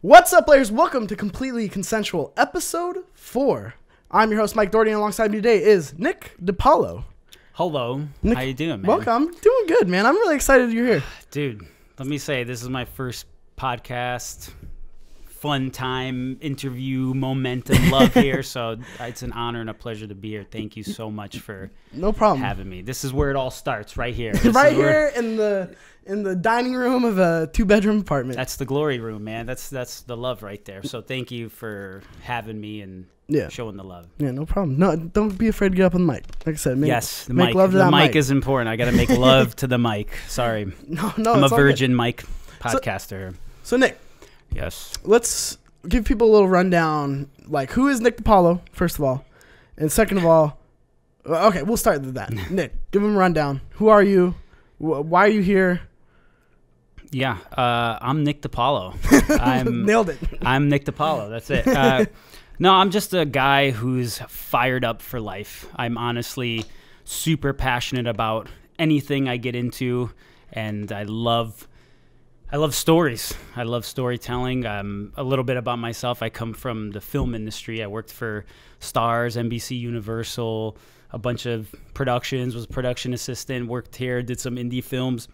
What's up, players? Welcome to Completely Consensual, episode 4. I'm your host, Mike Doherty, and alongside me today is Nick Depalo. Hello. Nick, how you doing, man? Welcome. I'm doing good, man. I'm really excited you're here. Dude, let me say, this is my first podcast. Fun time, interview, momentum, love here. So it's an honor and a pleasure to be here. Thank you so much for having me. This is where it all starts, right here. Right here in the dining room of a 2-bedroom apartment. That's the glory room, man. That's the love right there. So thank you for having me and showing the love. Yeah, no problem. No, don't be afraid to get up on the mic. Like I said, the make mic. love to that mic. The mic is important. I got to make love to the mic. Sorry. No, I'm a virgin mic podcaster. So Nick. Yes. Let's give people a little rundown. Like, who is Nick Depalo, first of all? And second of all, okay, we'll start with that. Nick, give him a rundown. Who are you? Why are you here? Yeah, I'm Nick Depalo. Nailed it. I'm Nick Depalo. That's it. No, I'm just a guy who's fired up for life. I'm honestly super passionate about anything I get into, and I love stories. I love storytelling. A little bit about myself. I come from the film industry. I worked for Stars, NBC Universal, a bunch of productions, was a production assistant, worked here, did some indie films,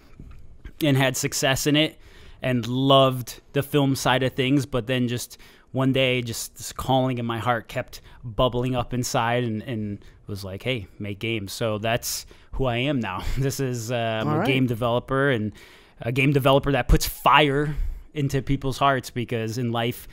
and had success in it, and loved the film side of things. But then just one day, just this calling in my heart kept bubbling up inside and was like, hey, make games. So that's who I am now. This is I'm a game developer, and a game developer that puts fire into people's hearts, because in life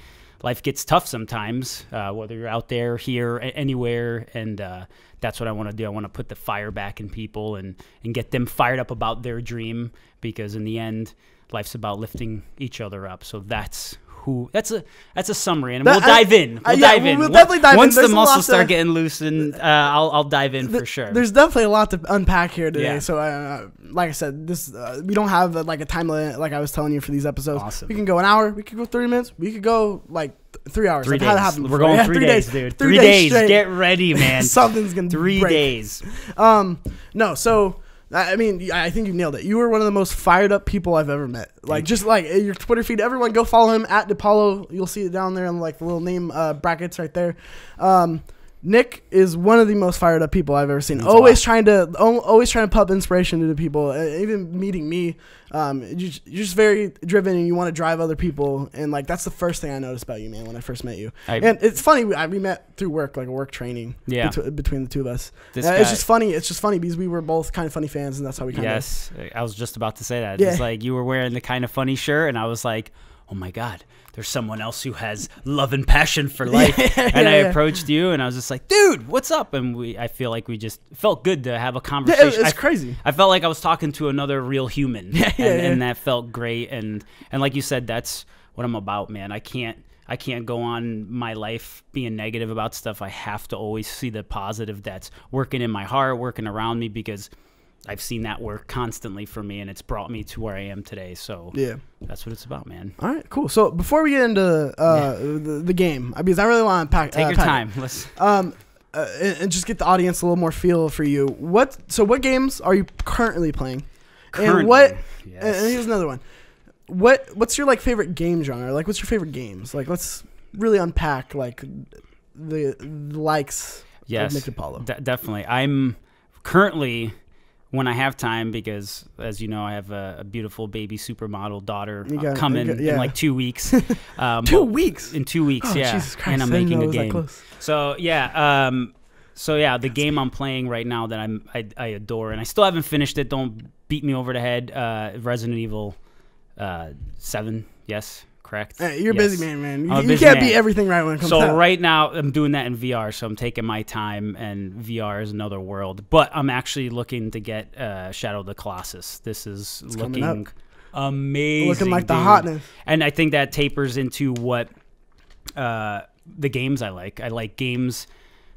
gets tough sometimes, whether you're out there, here, anywhere, and that's what I want to do. I want to put the fire back in people and get them fired up about their dream, because in the end, life's about lifting each other up. So that's a summary, and we'll dive in. We'll dive in. We'll definitely dive in. Once the muscles start getting loosened, I'll dive in for sure. There's definitely a lot to unpack here today. Yeah. So, like I said, this we don't have a time limit, like I was telling you, for these episodes. Awesome. We can go an hour. We could go 30 minutes. We could go like 3 hours. 3 days. We're going 3 days, dude. 3 days. Get ready, man. Something's gonna 3 break. days. No. So. I mean, I think you nailed it. You were one of the most fired up people I've ever met. Like, just like your Twitter feed, everyone go follow him at Depalo. You'll see it down there in like the little name brackets right there. Nick is one of the most fired up people I've ever seen. Always trying to pump inspiration into people. Even meeting me, you're just very driven, and you want to drive other people. And like, that's the first thing I noticed about you, man, when I first met you. And it's funny, we met through work, like a work training. Yeah. Between the two of us. It's just funny. It's just funny because we were both kind of funny fans, and that's how we kind of. Yes, I was just about to say that. Yeah. It's like you were wearing the kind of funny shirt, and I was like, oh my God, there's someone else who has love and passion for life. And I approached you, and I was just like, dude, what's up? And I feel like we just felt good to have a conversation. Yeah, it's crazy. I felt like I was talking to another real human, and that felt great. And like you said, that's what I'm about, man. I can't go on my life being negative about stuff. I have to always see the positive that's working in my heart, working around me, because I've seen that work constantly for me, and it's brought me to where I am today. So yeah, that's what it's about, man. All right, cool. So before we get into the game, because I really want to take your time. Let's and just get the audience a little more feel for you. What games are you currently playing? And what? Yes. And here's another one. What's your favorite game genre? Like, what's your favorite games? Like, let's really unpack like the likes of Nick Depalo. Definitely. I'm currently, when I have time, because as you know, I have a beautiful baby supermodel daughter coming in like 2 weeks. 2 weeks? In 2 weeks, oh, yeah. Jesus Christ, and I'm making a game. So the game I'm playing right now that I adore, and I still haven't finished it. Don't beat me over the head. Resident Evil 7, yes. Correct. Hey, you're a busy man. You can't beat everything right when it comes out. So right now I'm doing that in VR, so I'm taking my time, and VR is another world. But I'm actually looking to get Shadow of the Colossus. This is looking amazing. Looking like the hotness. And I think that tapers into what the games I like. I like games.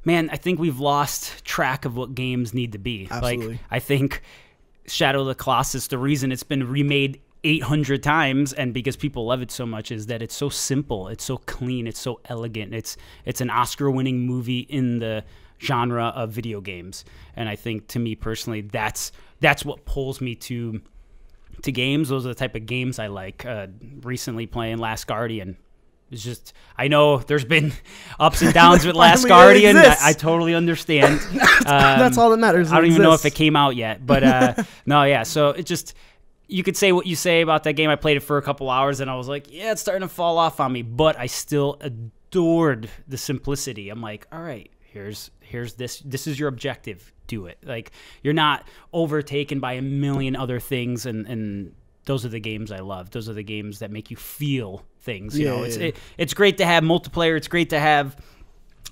Man, I think we've lost track of what games need to be. Absolutely. Like, I think Shadow of the Colossus, the reason it's been remade 800 times, and because people love it so much, is that it's so simple, it's so clean, it's so elegant. It's an Oscar-winning movie in the genre of video games, and I think, to me personally, that's what pulls me to games. Those are the type of games I like. Recently playing Last Guardian, It's just, I know there's been ups and downs with Last Guardian. I totally understand. That's all that matters. I don't even know if it came out yet, but no, yeah. So it just, you could say what you say about that game. I played it for a couple hours and I was like, yeah, it's starting to fall off on me, but I still adored the simplicity. I'm like, all right, here's this. This is your objective. Do it. Like, you're not overtaken by a million other things, and those are the games I love. Those are the games that make you feel things. You know, it's great to have multiplayer. It's great to have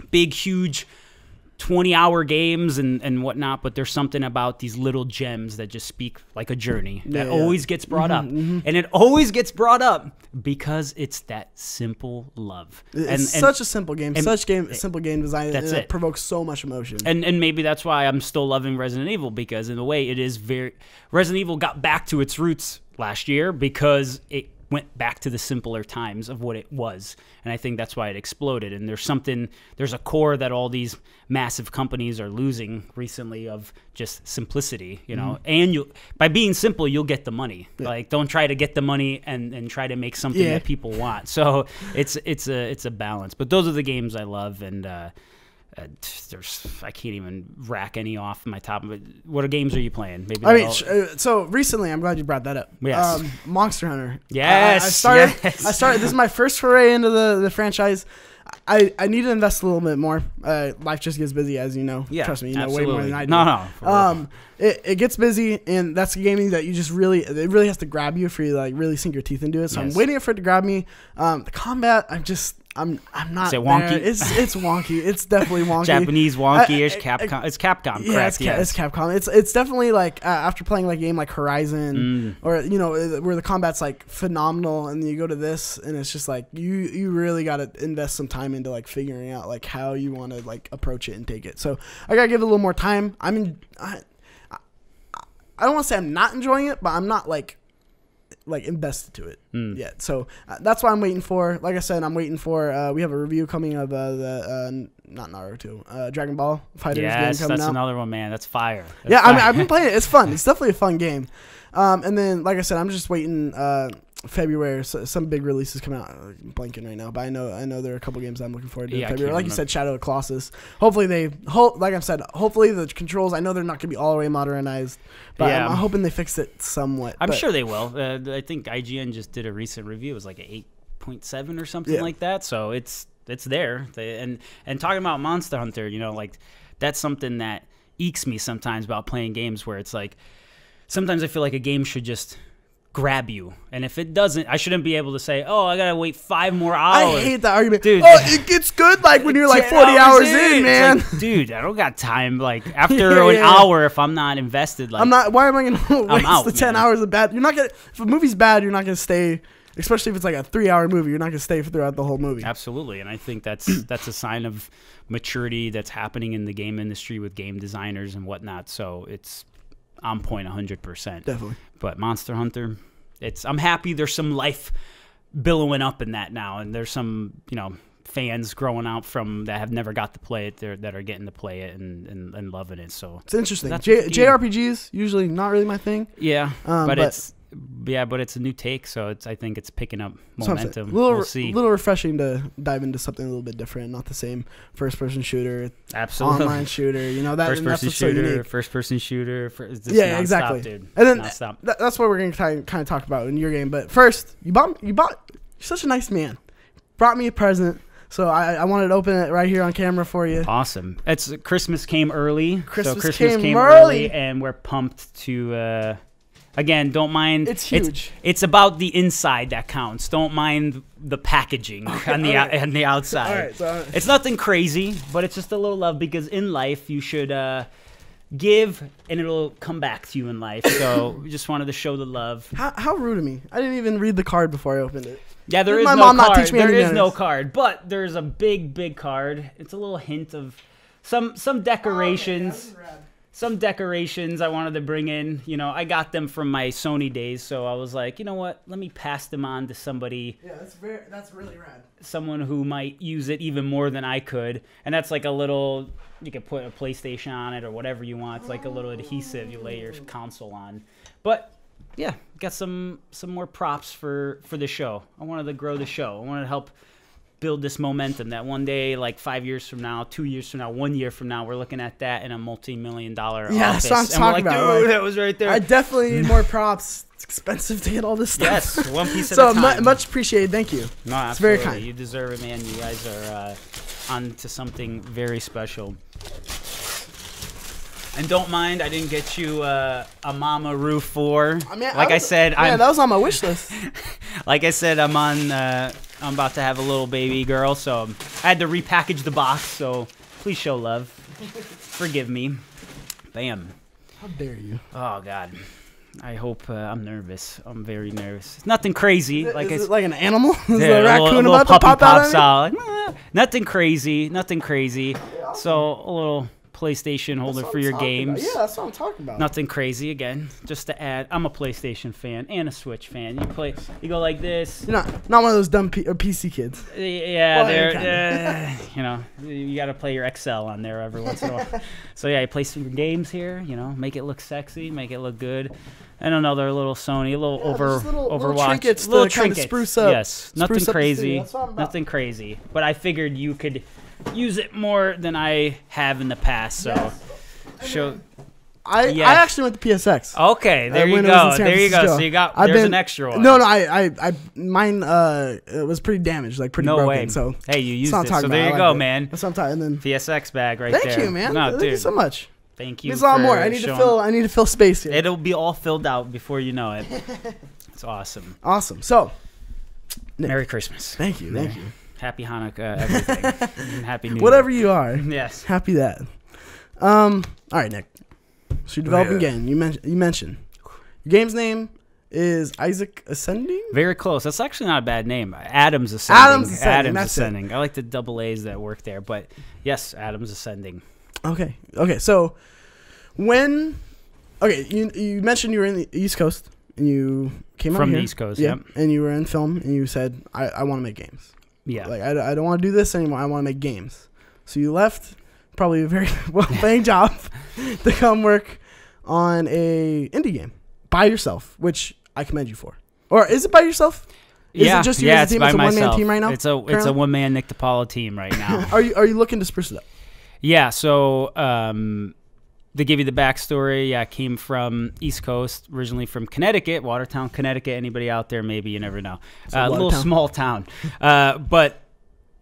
big, huge 20-hour games and whatnot, but there's something about these little gems that just speak like a journey that always gets brought up. And it always gets brought up because it's that simple love. It's such a simple game. Simple game design. That's it. It provokes so much emotion. And maybe that's why I'm still loving Resident Evil, because in a way it is Resident Evil got back to its roots last year because it went back to the simpler times of what it was. And I think that's why it exploded. And there's a core that all these massive companies are losing recently of just simplicity, you know. And by being simple, you'll get the money. Like, don't try to get the money and try to make something that people want. So it's a balance. But those are the games I love, and I can't even rack any off my top of it. What games are you playing? Maybe so recently, I'm glad you brought that up. Yes. Monster Hunter. Yes. I started. This is my first foray into the franchise. I need to invest a little bit more. Life just gets busy, as you know. Yeah, trust me, you know absolutely. way more than I do. No. It gets busy, and that's a gaming that you just really has to grab you for you to, like, really sink your teeth into it. So I'm waiting for it to grab me. The combat, I'm not. Is it wonky? There. It's wonky. It's definitely wonky. Japanese wonky-ish. Capcom. It's Capcom. Yeah, correct? It's Capcom. It's definitely like after playing like a game like Horizon, or you know, where the combat's like phenomenal, and you go to this, and it's just like you really got to invest some time into like figuring out like how you want to like approach it and take it. So I gotta give it a little more time. I don't want to say I'm not enjoying it, but I'm not like invested to it yet. So that's what I'm waiting for. Like I said, I'm waiting for we have a review coming of the not Naruto, Dragon Ball FighterZ game coming out. That's another one, man. That's fire. I mean, I've been playing it. It's fun. It's definitely a fun game. And then, like I said, I'm just waiting February. So some big releases come out. I'm blanking right now, but I know there are a couple games I'm looking forward to in February. Like you said, Shadow of the Colossus. Hopefully like I said, hopefully the controls. I know they're not going to be all the way modernized, but I'm hoping they fix it somewhat. I'm sure they will. I think IGN just did a recent review. It was like an 8.7 or something like that. So it's there. And talking about Monster Hunter, you know, like that's something that ekes me sometimes about playing games where it's like sometimes I feel like a game should just grab you, and if it doesn't, I shouldn't be able to say, oh, I gotta wait 5 more hours. I hate that argument, dude. Oh, it gets good like when you're like 40 hours in, man. Like, dude, I don't got time. Like after an hour, if I'm not invested, like why am I gonna waste the 10 hours of bad? You're not gonna. If a movie's bad, you're not gonna stay. Especially if it's like a 3-hour movie, you're not gonna stay throughout the whole movie. Absolutely, and I think that's a sign of maturity that's happening in the game industry with game designers and whatnot. So it's on point 100%. Definitely. But Monster Hunter, I'm happy there's some life billowing up in that now, and there's some, you know, fans growing out from that have never got to play it that are getting to play it and loving it. So it's interesting. JRPGs usually not really my thing. Yeah, but it's a new take, so I think it's picking up momentum. We'll see. A little refreshing to dive into something a little bit different, not the same first-person shooter, absolutely online shooter. You know that first-person shooter. Yeah, exactly. Dude. And then that's what we're going to kind of talk about in your game. But first, you're such a nice man. Brought me a present. So I wanted to open it right here on camera for you. Awesome. Christmas came early. Christmas came early, and we're pumped to. Again, don't mind. It's huge. It's about the inside that counts. Don't mind the packaging on the outside. All right, so it's nothing crazy, but it's just a little love, because in life you should give, and it'll come back to you in life. So we just wanted to show the love. How rude of me! I didn't even read the card before I opened it. Yeah, there is no card. Not teach me there is no card, but there's a big card. It's a little hint of some decorations. Okay, some decorations I wanted to bring in. You know, I got them from my Sony days, so I was like, you know what? Let me pass them on to somebody. Yeah, that's really rad. Someone who might use it even more than I could. And that's like a little, you could put a PlayStation on it or whatever you want. It's like a little adhesive you lay your console on. But yeah, got some more props for the show. I wanted to grow the show. I wanted to help build this momentum that one day, like 5 years from now, 2 years from now, 1 year from now, we're looking at that in a multi-million-dollar office. That's what I'm and we're like, talking about. dude, Like, that was right there. I definitely need more props. It's expensive to get all this stuff. Yes, one piece at So a time. much appreciated. Thank you. No, It's very absolutely. kind. You deserve it, man. You guys are on to something very special. And don't mind, I didn't get you a Mama Roo 4. I mean, like I said, that was on my wish list. like I said, I'm about to have a little baby girl, so I had to repackage the box. So please show love. Forgive me. Bam. How dare you? Oh God. I hope I'm nervous. I'm very nervous. Nothing crazy. Is it like an animal? Is yeah, the raccoon a little about to puppy pop out? pops out. Like, nothing crazy. Nothing crazy. So a little PlayStation holder for your games. Yeah, that's what I'm talking about. Nothing crazy. Again, just to add, I'm a PlayStation fan and a Switch fan. You go like this. You're not one of those dumb PC kids. Yeah, Well, they're you got to play your Excel on there every once in a while. So yeah, you play some games here. Make it look sexy, make it look good. And another little Sony, a little Overwatch, little trinkets to spruce up. Yes, nothing Spruce up the crazy, studio. That's what I'm about. nothing crazy. But I figured you could use it more than I have in the past. So, I actually went to PSX. Okay, there you when it was in go. San There you go. Francisco. So there's an extra one. No, mine it was pretty damaged, like pretty broken. way. So hey, you used that's it. what I'm So talking there you about. I go, like it. man. That's what I'm talking. And then PSX bag right thank there. you, man. No, Thank dude. you so much. Thank you. There's a lot more. I need to fill space here. It'll be all filled out before you know it. It's awesome. Awesome. So, Nick, Merry Christmas. thank you. Happy Hanukkah, everything. And Happy New Year. Whatever you are. Yes. Happy that. All right, Nick. So you're developing a Yeah. game. You mentioned your game's name is Isaac Ascending. Very close. That's actually not a bad name. Adam's Ascending. Adam's Ascending. I like the double A's that work there, but yes, Adam's Ascending. Okay. So you mentioned you were in the East Coast and you came out From here. the East Coast, yeah, yep. and you were in film and you said I want to make games. Yeah. Like I don't want to do this anymore. I want to make games. So you left probably a very well-paying job to come work on a indie game by yourself, which I commend you for. Or is it by yourself? Is it just you as a team? It's a one-man team right now? It's a one-man Nick Depalo team right now. Are you looking to spruce it up? Yeah, so to give you the backstory, I came from East Coast, originally from Connecticut, Watertown, Connecticut. Anybody out there, maybe, you never know. A little small town. But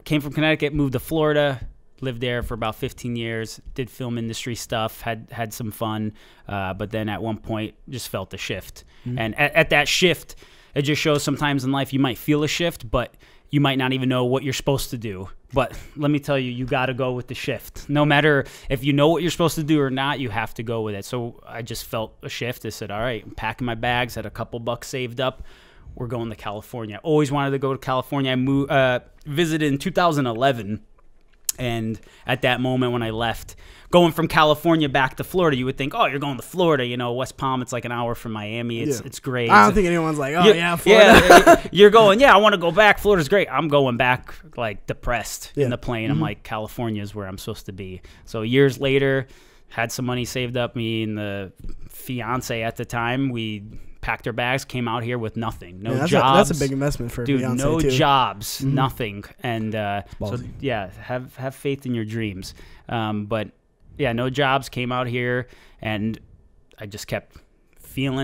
came from Connecticut, moved to Florida, lived there for about 15 years, did film industry stuff, had some fun, but then at one point just felt the shift. Mm-hmm. And at that shift, it just shows sometimes in life you might feel a shift, but you might not even know what you're supposed to do. But let me tell you, you got to go with the shift. No matter if you know what you're supposed to do or not, you have to go with it. So I just felt a shift. I said, all right, I'm packing my bags, had a couple bucks saved up. We're going to California. Always wanted to go to California. I visited in 2011. And at that moment when I left, going from California back to Florida, you would think, oh, you're going to Florida. West Palm, it's like an hour from Miami. It's great. I don't think anyone's like, oh, yeah, Florida. Yeah, you're going, I want to go back. Florida's great. I'm going back, like, depressed in the plane. I'm like, California is where I'm supposed to be. So years later, had some money saved up. Me and the fiance at the time, we packed our bags, came out here with nothing. No jobs. That's a big investment for a dude. fiance, No too. jobs, nothing. And so Ballsy. have faith in your dreams. But yeah, no jobs. Came out here, and I just kept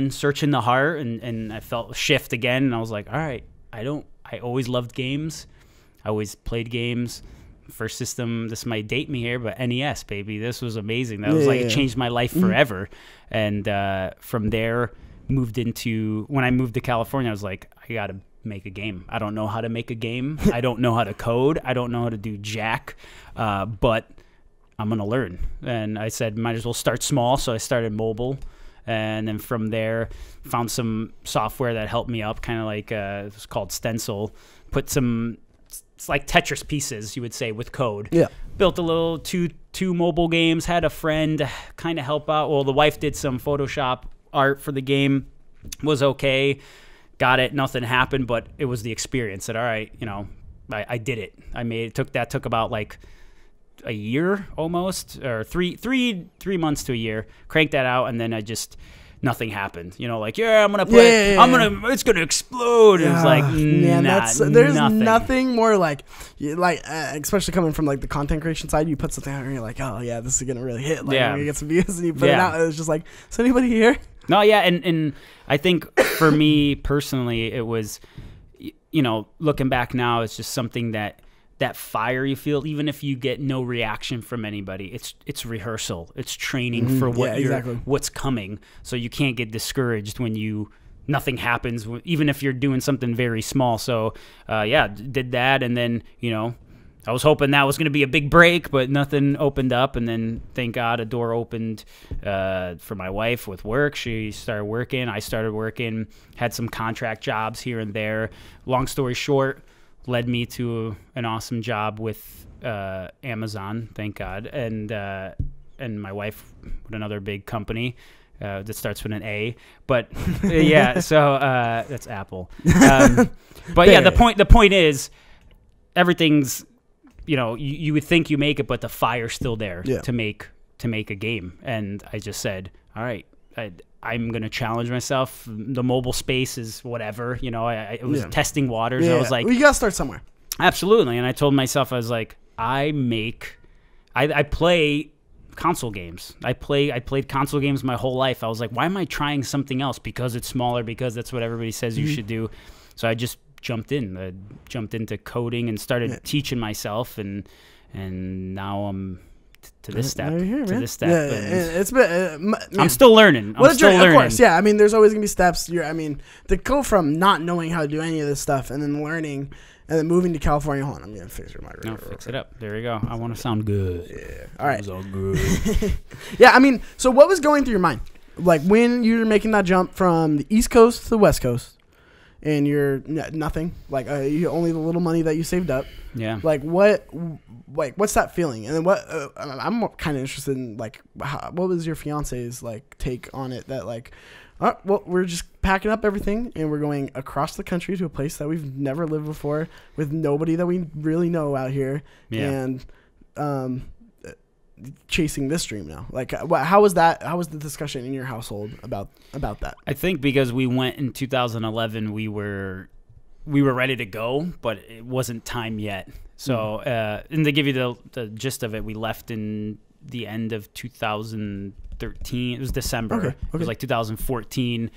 searching the heart, and I felt a shift again. And I was like, all right, I always loved games. I always played games. First system, this might date me here, but NES, baby. This was amazing. That was it changed my life forever. And from there, when I moved to California, I was like, I got to make a game. I don't know how to make a game. I don't know how to code. I don't know how to do jack, but I'm going to learn. And I said, might as well start small. So I started mobile. And then from there, found some software that helped me up, kind of like it was called Stencil. It's like Tetris pieces, you would say, with code. Yeah. Built a little two mobile games, had a friend kind of help out. Well, the wife did some Photoshop art for the game, was okay. Got it, nothing happened, but it was the experience that, all right, I did it. Took about like a year almost, or three months to a year. Cranked that out, and then I just nothing happened. You know, like, I'm gonna play. It's gonna explode. It's like, man, there's nothing. nothing more like especially coming from like the content creation side. You put something out and you're like, oh yeah, this is gonna really hit. Like, we're gonna get some views, and you put it out. And it's just like, is anybody here? No, yeah, and I think for me personally, it was, looking back now, it's just something that fire you feel, even if you get no reaction from anybody, it's rehearsal, it's training for what's coming. So you can't get discouraged when nothing happens, even if you're doing something very small. So did that, and then I was hoping that was going to be a big break, but nothing opened up. And then, thank God, a door opened for my wife with work. She started working. I started working, had some contract jobs here and there. Long story short, led me to an awesome job with Amazon, thank God. And my wife with another big company that starts with an A. But, so that's Apple. But, the point is, everything's, you would think you make it, but the fire's still there to make a game. And I just said, all right, I'm going to challenge myself. The mobile space is whatever, it was testing waters. I was like, well, you got to start somewhere. Absolutely. And I told myself, I was like, I play console games. I played console games my whole life. I was like, why am I trying something else? Because it's smaller, because that's what everybody says you should do. So I just jumped into coding and started teaching myself, and now I'm to this step. Yeah, it's been. I'm still learning. Of course, yeah. I mean, there's always gonna be steps. To go from not knowing how to do any of this stuff and then learning and then moving to California. Hold on, I'm gonna fix your mic. No, fix it up. There we go. I want to sound good. Yeah. All right. Sound good. Yeah. So what was going through your mind, like when you were making that jump from the East Coast to the West Coast? And you're nothing, like you only the little money that you saved up. Yeah. Like what's that feeling? And then what? I'm kind of interested in what was your fiance's take on it? That we're just packing up everything and we're going across the country to a place that we've never lived before with nobody that we really know out here. Yeah. And chasing this dream now. How was that? How was the discussion in your household about that? I think because we went in 2011, we were ready to go, but it wasn't time yet. So, and to give you the gist of it, we left in the end of 2013. It was December. Okay. It was 2014.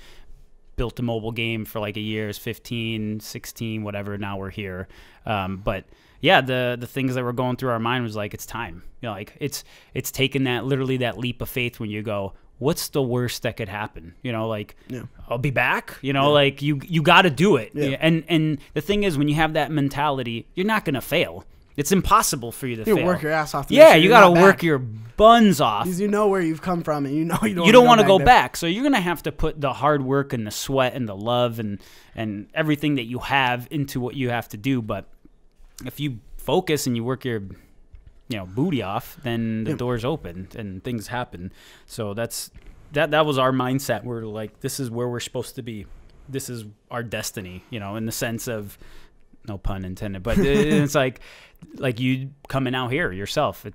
Built a mobile game for a year. It's 15, 16, whatever. Now we're here. But yeah, the things that were going through our mind was it's time. It's taken that leap of faith when you go, what's the worst that could happen? I'll be back. You got to do it. Yeah. And the thing is, when you have that mentality, you're not going to fail. It's impossible for you to fail. You work your ass off. You got to work your buns off. Because you know where you've come from, and you don't want to go back. So you're going to have to put the hard work and the sweat and the love and everything that you have into what you have to do. But if you focus and you work your booty off, then the doors open and things happen. So that was our mindset. We're like, this is where we're supposed to be. This is our destiny, in the sense of, no pun intended, but it's like you coming out here yourself.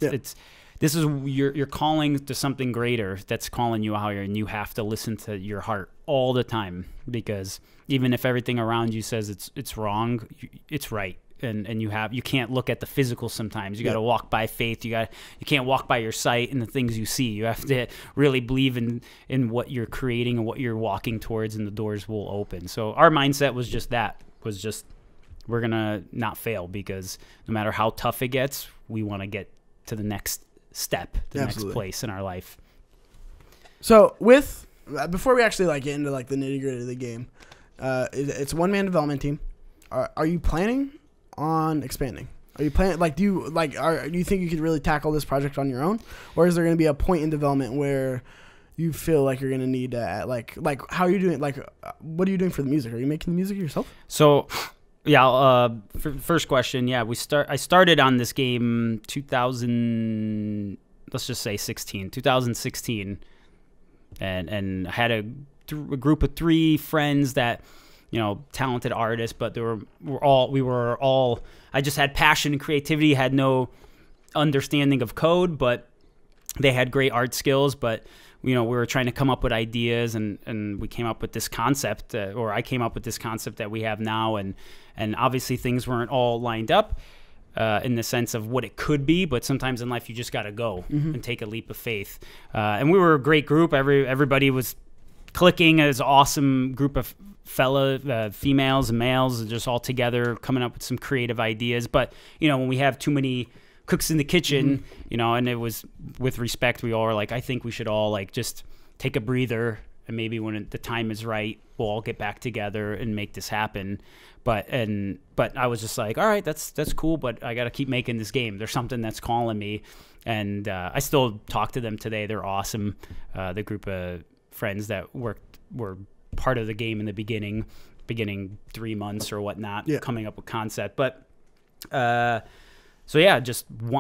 This is you're calling to something greater that's calling you out here, and you have to listen to your heart all the time, because even if everything around you says it's wrong, it's right. And you can't look at the physical sometimes. You got to walk by faith. You can't walk by your sight and the things you see. You have to really believe in what you're creating and what you're walking towards, and the doors will open. So our mindset was just we're going to not fail, because no matter how tough it gets, we want to get to the next step, the next place in our life. So before we actually get into the nitty gritty of the game, it's a one-man development team. Are you planning on expanding? Are you planning, do you think you could really tackle this project on your own, or is there going to be a point in development where you feel like you're going to need to how are you doing? What are you doing for the music? Are you making the music yourself? So first question. Yeah, I started on this game 2016, and I had a group of 3 friends that, talented artists, but we were all, I just had passion and creativity, had no understanding of code, but they had great art skills, but we were trying to come up with ideas, and we came up with this concept, or I came up with this concept that we have now, and obviously things weren't all lined up in the sense of what it could be, but sometimes in life you just got to go and take a leap of faith. And we were a great group. Everybody was clicking as an awesome group of fellow females and males, just all together coming up with some creative ideas. But when we have too many cooks in the kitchen, and it was with respect, we all were like, I think we should all like just take a breather, and maybe when the time is right, we'll all get back together and make this happen. But I was just like, all right, that's cool, but I got to keep making this game. There's something that's calling me, and I still talk to them today. They're awesome. The group of friends that were part of the game in the beginning 3 months or whatnot, coming up with concept. But so yeah,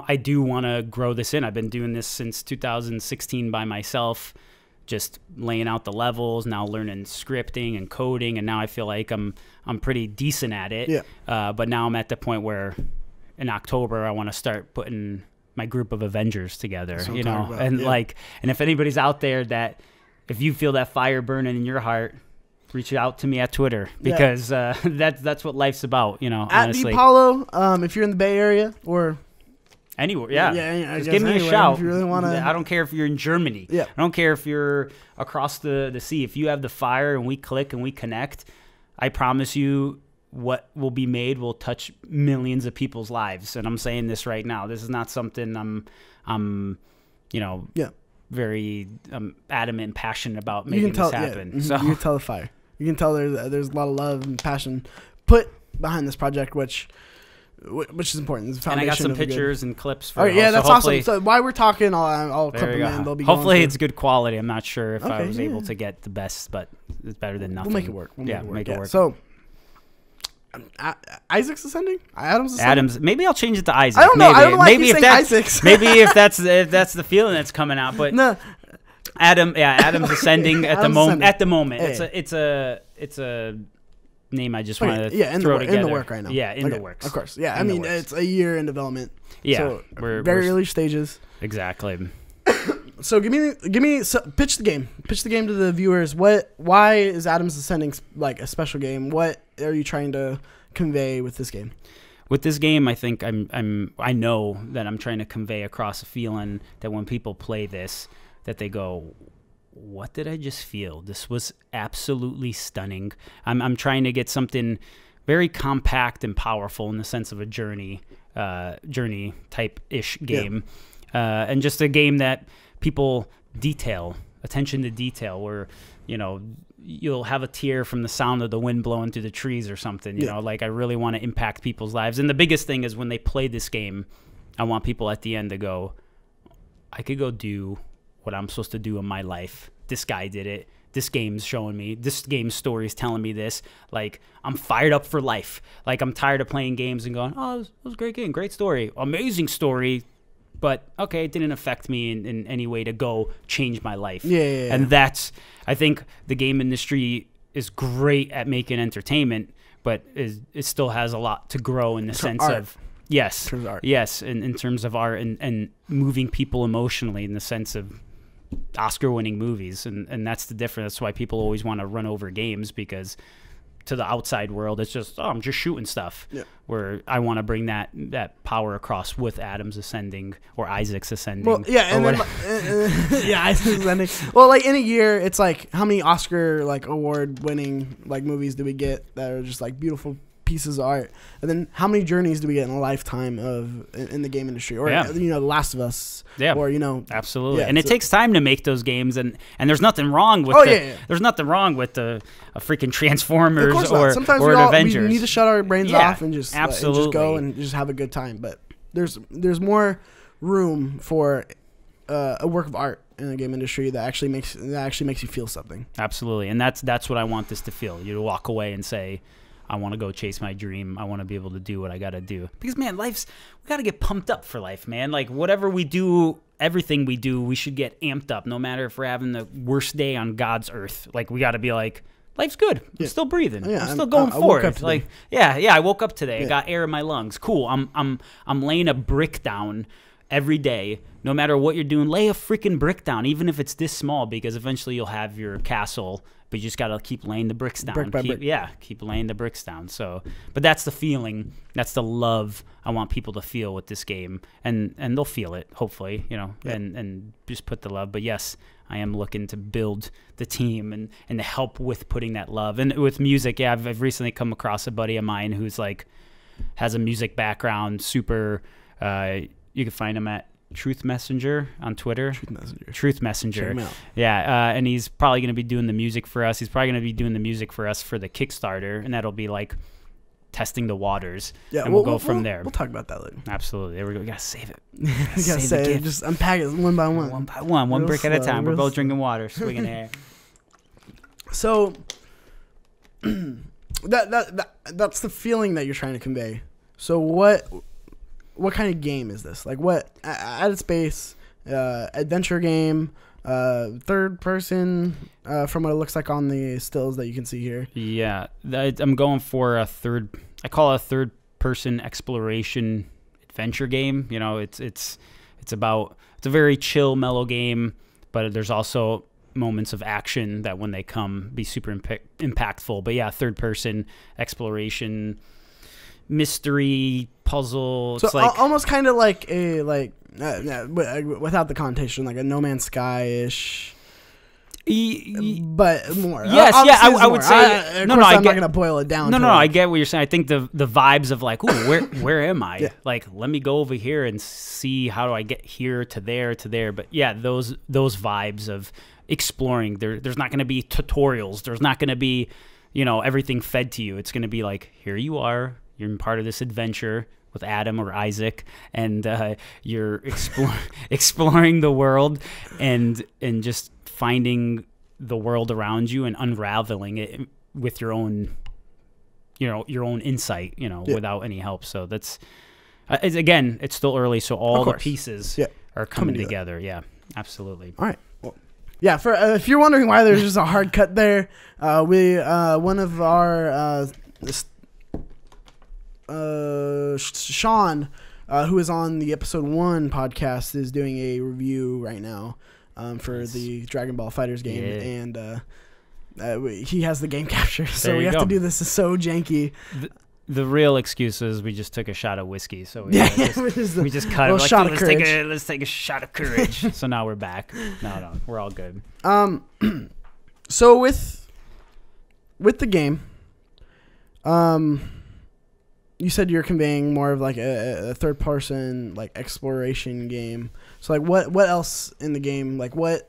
I do want to grow this in. I've been doing this since 2016 by myself, just laying out the levels, now learning scripting and coding, and now I feel like I'm pretty decent at it. Yeah. But now I'm at the point where in October I want to start putting my group of Avengers together, and and if anybody's out there that, if you feel that fire burning in your heart, reach out to me at Twitter, because that's what life's about, honestly. At Depalo, if you're in the Bay Area or anywhere, just give me anywhere, a shout. If you really want to. I don't care if you're in Germany. I don't care if you're across the sea. If you have the fire and we click and we connect, I promise you, what will be made will touch millions of people's lives. And I'm saying this right now. This is not something I'm very adamant and passionate about making this happen. Yeah, so you can tell the fire. You can tell there's a lot of love and passion put behind this project, which is important. It's the and I got foundation some of a pictures and clips for yeah, that's awesome. So while we're talking, I'll clip them in. They'll be hopefully it's good quality. I'm not sure if I was able to get the best, but it's better than nothing. We'll make it work. Make it work. So Isaac's Ascending? Adam's Adams. Maybe I'll change it to Isaac. I don't know. Maybe. I don't know why maybe I keep saying Isaac's. Maybe if that's the feeling that's coming out. But no. Adam's Ascending at the moment. At the moment, Yeah. It's a name I just want to in throw the together. in the work right now. Yeah, in the works. Of course. Yeah, I mean it's a year in development. Yeah, so we're very early stages. Exactly. So pitch the game. Pitch the game to the viewers. Why is Adam's Ascending like a special game? What are you trying to convey with this game? With this game, I think I know that I'm trying to convey across a feeling that when people play this, that they go, what did I just feel? This was absolutely stunning. I'm trying to get something very compact and powerful in the sense of a journey type-ish game. And just a game that people attention to detail, where, you'll have a tear from the sound of the wind blowing through the trees or something, like I really want to impact people's lives. And the biggest thing is when they play this game, I want people at the end to go, I could go do what I'm supposed to do in my life. This guy did it. This game's showing me. This game's story is telling me this. Like, I'm fired up for life. Like, I'm tired of playing games and going, oh, it was a great game, great story, amazing story. But, okay, it didn't affect me in any way to go change my life. Yeah. And I think the game industry is great at making entertainment, but it still has a lot to grow in the sense of, yes, in terms of art and moving people emotionally in the sense of Oscar-winning movies. And that's the difference. That's why people always want to run over games, because to the outside world, it's just, I'm just shooting stuff. Yeah. Where I want to bring that power across with Adam's Ascending or Isaac's Ascending. Well, yeah, Isaac's Ascending. Well, like in a year, it's like how many Oscar award-winning movies do we get that are just like beautiful pieces of art, and then how many journeys do we get in a lifetime in the game industry, or The Last of Us, or absolutely. And it takes time to make those games, and there's nothing wrong with there's nothing wrong with the freaking Transformers or Avengers. We need to shut our brains off and just absolutely just go and just have a good time. But there's more room for a work of art in the game industry that actually makes you feel something. Absolutely, and that's what I want this to feel. You to walk away and say, I want to go chase my dream. I want to be able to do what I got to do. Because, man, we got to get pumped up for life, man. Like, whatever we do, everything we do, we should get amped up, no matter if we're having the worst day on God's earth. Like, we got to be like, life's good. I'm still breathing. I'm still going forward. I woke up today. I got air in my lungs. Cool. I'm laying a brick down every day, no matter what you're doing, lay a freaking brick down, even if it's this small, because eventually you'll have your castle, but you just got to keep laying the bricks down. Brick by brick. Yeah, keep laying the bricks down. So, but that's the feeling, that's the love I want people to feel with this game, and they'll feel it, hopefully, you know, and just put the love. But yes, I am looking to build the team and to help with putting that love. And with music, yeah, I've recently come across a buddy of mine who's like, has a music background, super, you can find him at Truth Messenger on Twitter. Truth Messenger. Check him out. Yeah, and he's probably going to be doing the music for us. He's probably going to be doing the music for us for the Kickstarter, and that'll be like testing the waters. Yeah, and we'll go from there. We'll talk about that later. Absolutely. There we go. We got to save it. You gotta save it. Just unpack it one by one. One by one. One brick at a time. We're both drinking water, swigging air. So that's the feeling that you're trying to convey. So what kind of game is this? Like, what at its base, adventure game, third person, from what it looks like on the stills that you can see here. Yeah, I'm going for I call it a third person exploration adventure game. You know, it's a very chill, mellow game, but there's also moments of action that when they come be super impactful. But yeah, third person exploration, mystery, puzzle. So it's like almost kind of like a without the connotation, like a No Man's Sky-ish, but more. Yes, I would say. I'm not gonna boil it down. No, I get what you're saying. I think the vibes of like, ooh, where am I? Yeah. Like, let me go over here and see how do I get here to there. But yeah, those vibes of exploring. There's not going to be tutorials. There's not going to be, everything fed to you. It's going to be like, here you are. You're part of this adventure with Adam or Isaac, and you're exploring the world and just finding the world around you and unraveling it with your own, your own insight, without any help. So that's, it's still early. So all the pieces are coming together. Yeah, absolutely. All right. Well, yeah. For if you're wondering why there's just a hard cut there, one of our Sean, who is on the episode 1 podcast, is doing a review right now for the Dragon Ball Fighters game, and he has the game capture, so we have to do this. It's so janky. The real excuse is we just took a shot of whiskey, so we just cut it. Like, let's take a shot of courage. So now we're back. No, we're all good. So with the game, you said you're conveying more of like a third person, like, exploration game. So like what else in the game? Like what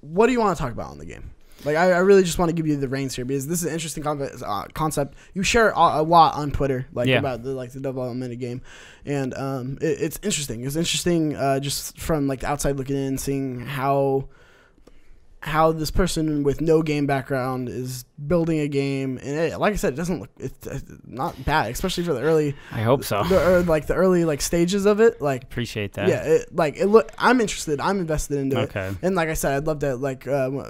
do you want to talk about in the game? Like I really just want to give you the reins here, because this is an interesting concept. You share a lot on Twitter, about the development of the game, and it's interesting. It's interesting just from like the outside looking in, seeing how this person with no game background is building a game, and like I said, it doesn't look, it's not bad, especially for the early. I hope so. The early stages of it. Like, appreciate that. Yeah, I'm interested. I'm invested into it. Okay. And like I said, I'd love to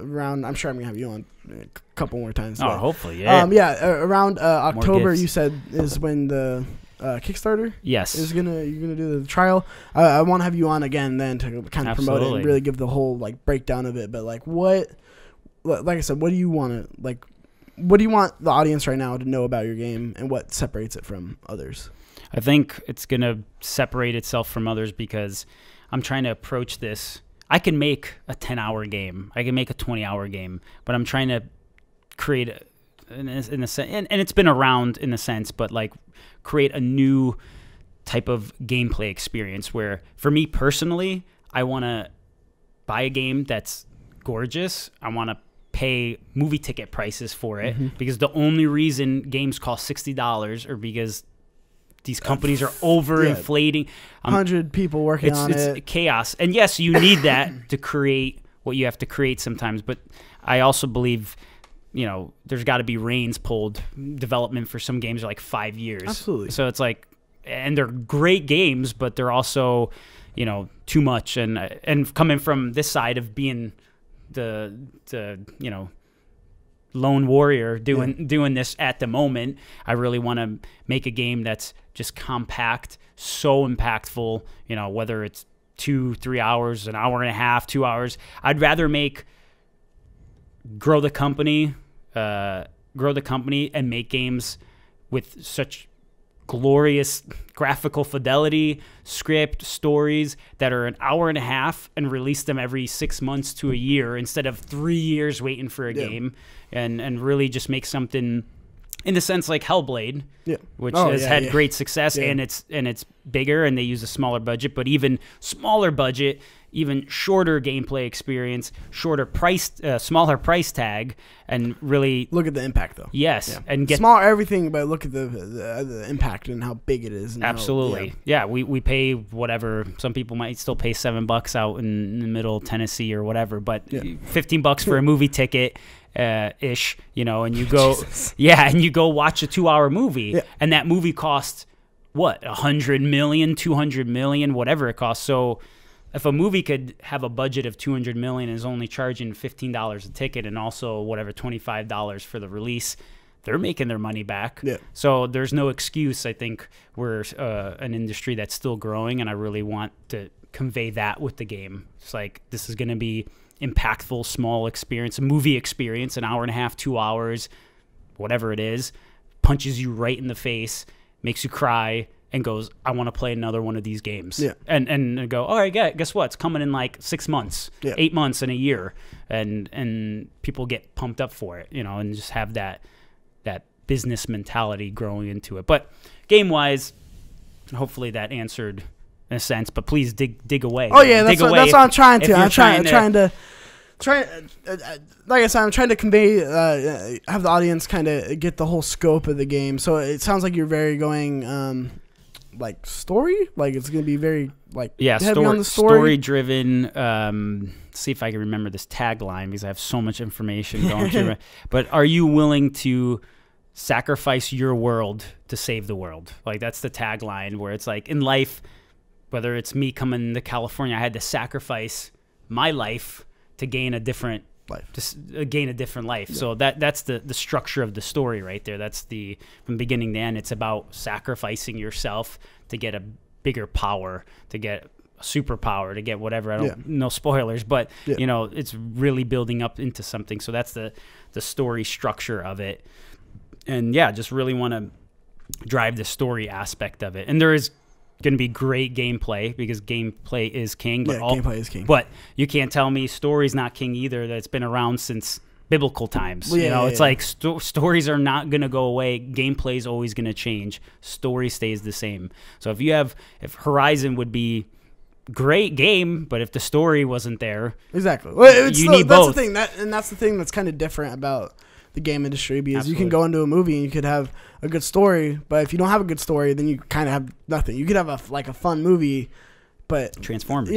around. I'm sure I'm gonna have you on a couple more times. Oh, hopefully, yeah. Around October, you said, is when the Kickstarter you're gonna do the trial. I want to have you on again then to kind of promote it and really give the whole breakdown of it. But like I said, what do you want the audience right now to know about your game, and what separates it from others? I think it's gonna separate itself from others because I'm trying to approach this. I can make a 10-hour game, I can make a 20-hour game, but I'm trying to create in a sense, and it's been around in a sense, but like create a new type of gameplay experience where, for me personally, I want to buy a game that's gorgeous. I want to pay movie ticket prices for it, because the only reason games cost $60 are because these companies are overinflating. 100 people working on it. It's chaos. And yes, you need that to create what you have to create sometimes, but I also believe there's got to be reins pulled. Development for some games are like 5 years. Absolutely. So it's like, and they're great games, but they're also, too much. And coming from this side of being the lone warrior doing this at the moment. I really want to make a game that's just compact, so impactful, you know, whether it's 2-3 hours, an hour and a half, 2 hours. I'd rather grow the company and make games with such glorious graphical fidelity, script, stories that are an hour and a half, and release them every 6 months to a year instead of 3 years waiting for a game, and really just make something in the sense like Hellblade, which has had great success, and it's bigger, and they use a smaller budget, but even smaller budget, even shorter gameplay experience, shorter price, smaller price tag, and really look at the impact though. Yes, and get small everything, but look at the impact and how big it is. And absolutely, we pay whatever. Some people might still pay $7 out in the middle of Tennessee or whatever, but $15 for a movie ticket. Ish, you know, and you go, and you go watch a 2-hour movie, and that movie costs what, 100 million, 200 million, whatever it costs. So if a movie could have a budget of 200 million and is only charging $15 a ticket, and also whatever $25 for the release, they're making their money back. So there's no excuse. I think we're an industry that's still growing, and I really want to convey that with the game. It's like, this is going to be impactful, small experience, a movie experience, an hour and a half, 2 hours, whatever it is, punches you right in the face, makes you cry, and goes, I want to play another one of these games. And go, all right, guess what? It's coming in like 6 months, 8 months, and a year, and people get pumped up for it, you know, and just have that business mentality growing into it. But game wise, hopefully that answered in a sense, but please dig away. Oh yeah, that's what I'm trying to. I'm trying to like I said, I'm trying to convey, have the audience kind of get the whole scope of the game. So it sounds like you're very going like story, like it's going to be very like heavy on the story driven. See if I can remember this tagline because I have so much information going through. But are you willing to sacrifice your world to save the world? Like that's the tagline, where it's like in life, whether it's me coming to California, I had to sacrifice my life to gain a different life. So that's the structure of the story right there. That's from beginning to end. It's about sacrificing yourself to get a bigger power, to get a superpower, to get whatever. No spoilers, but you know, it's really building up into something. So that's the story structure of it. And just really want to drive the story aspect of it. And there is going to be great gameplay because gameplay is king. But gameplay is king. But you can't tell me story's not king either. That's been around since biblical times. It's like stories are not going to go away. Gameplay is always going to change. Story stays the same. So if Horizon would be great game, but if the story wasn't there, exactly, you need both. That's the thing that's kind of different about the game industry, because you can go into a movie and you could have a good story, but if you don't have a good story, then you kind of have nothing. You could have a fun movie, but Transformers.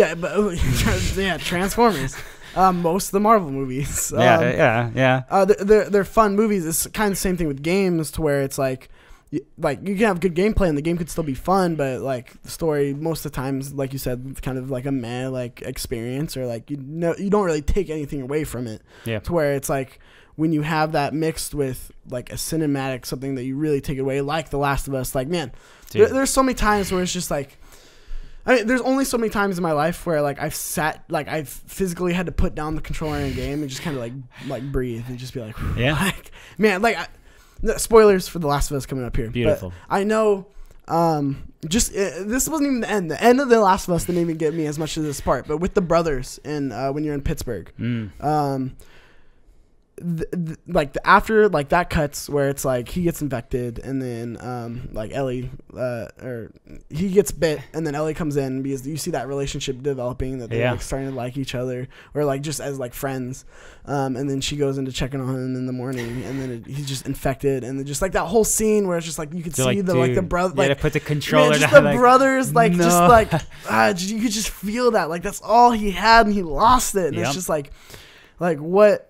Transformers. Most of the Marvel movies. They're fun movies. It's kind of the same thing with games, to where it's like you can have good gameplay and the game could still be fun, but like the story most of the times, like you said, it's kind of like a meh like experience, or like you don't really take anything away from it. To where it's like, when you have that mixed with like a cinematic, something that you really take away, like The Last of Us, like, man, there's so many times where it's just like, there's only so many times in my life where like I've physically had to put down the controller in a game and just kind of like breathe and just be like, spoilers for The Last of Us coming up here. Beautiful. But I know, this wasn't even the end. The end of The Last of Us didn't even get me as much as this part, but with the brothers and when you're in Pittsburgh, after like that cuts where it's like he gets infected, and then like Ellie or he gets bit, and then Ellie comes in, because you see that relationship developing, that they're like starting to like each other, or like just as like friends, and then she goes into checking on him in the morning, and then he's just infected, and then just like that whole scene where it's just like you could see the brother, like to put the controller down, the brothers you could just feel that, like that's all he had and he lost it, and it's just like what.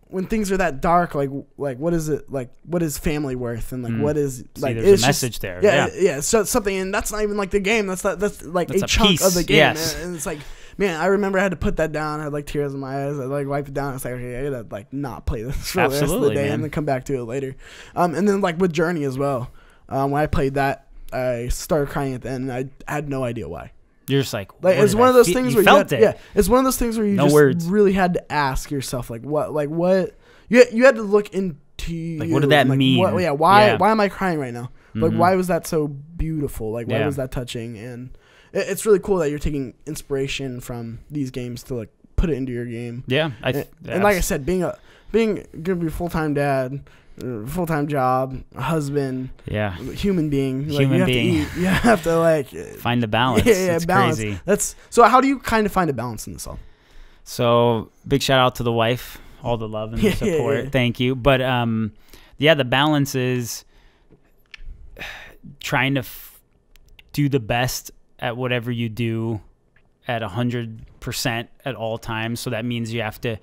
When things are that dark, like what is it, like what is family worth, and like what is like, there's a message there. So something, and that's not even like the game. That's like a chunk piece of the game, and it's like, man, I remember I had to put that down. I had like tears in my eyes. I like wiped it down. I was like, okay, I gotta like not play this for the rest of the day, and then come back to it later. And then like with Journey as well. When I played that, I started crying at the end, and I had no idea why. You're just like it's one of those things where you felt it. Yeah, it's one of those things where you just really had to ask yourself like what you had to look into like what did that mean? Why am I crying right now? Like why was that so beautiful? Like why was that touching? And it's really cool that you're taking inspiration from these games to like put it into your game. Yeah, and like I said, being gonna be a full-time dad, full-time job, a husband, human being, like you have to eat, you have to like find the balance. It's balance. Crazy. So how do you kind of find a balance in this all? So big shout out to the wife, all the love and the support. Thank you. But the balance is trying to do the best at whatever you do at 100% at all times. So that means you have to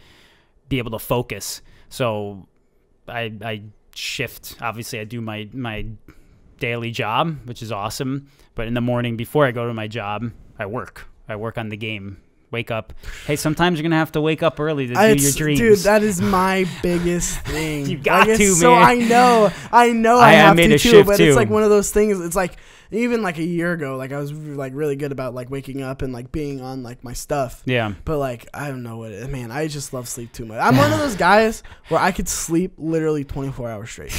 be able to focus. So I shift. Obviously, I do my daily job, which is awesome. But in the morning before I go to my job, I work. I work on the game. Wake up. Hey, sometimes you're going to have to wake up early to do your dreams. Dude, that is my biggest thing. You got to, man. So I know I have made to a too, shift but too. It's like one of those things. It's like even like a year ago, like I was like really good about like waking up and like being on like my stuff. Yeah. But like I don't know what man, I just love sleep too much. I'm one of those guys where I could sleep literally 24 hours straight.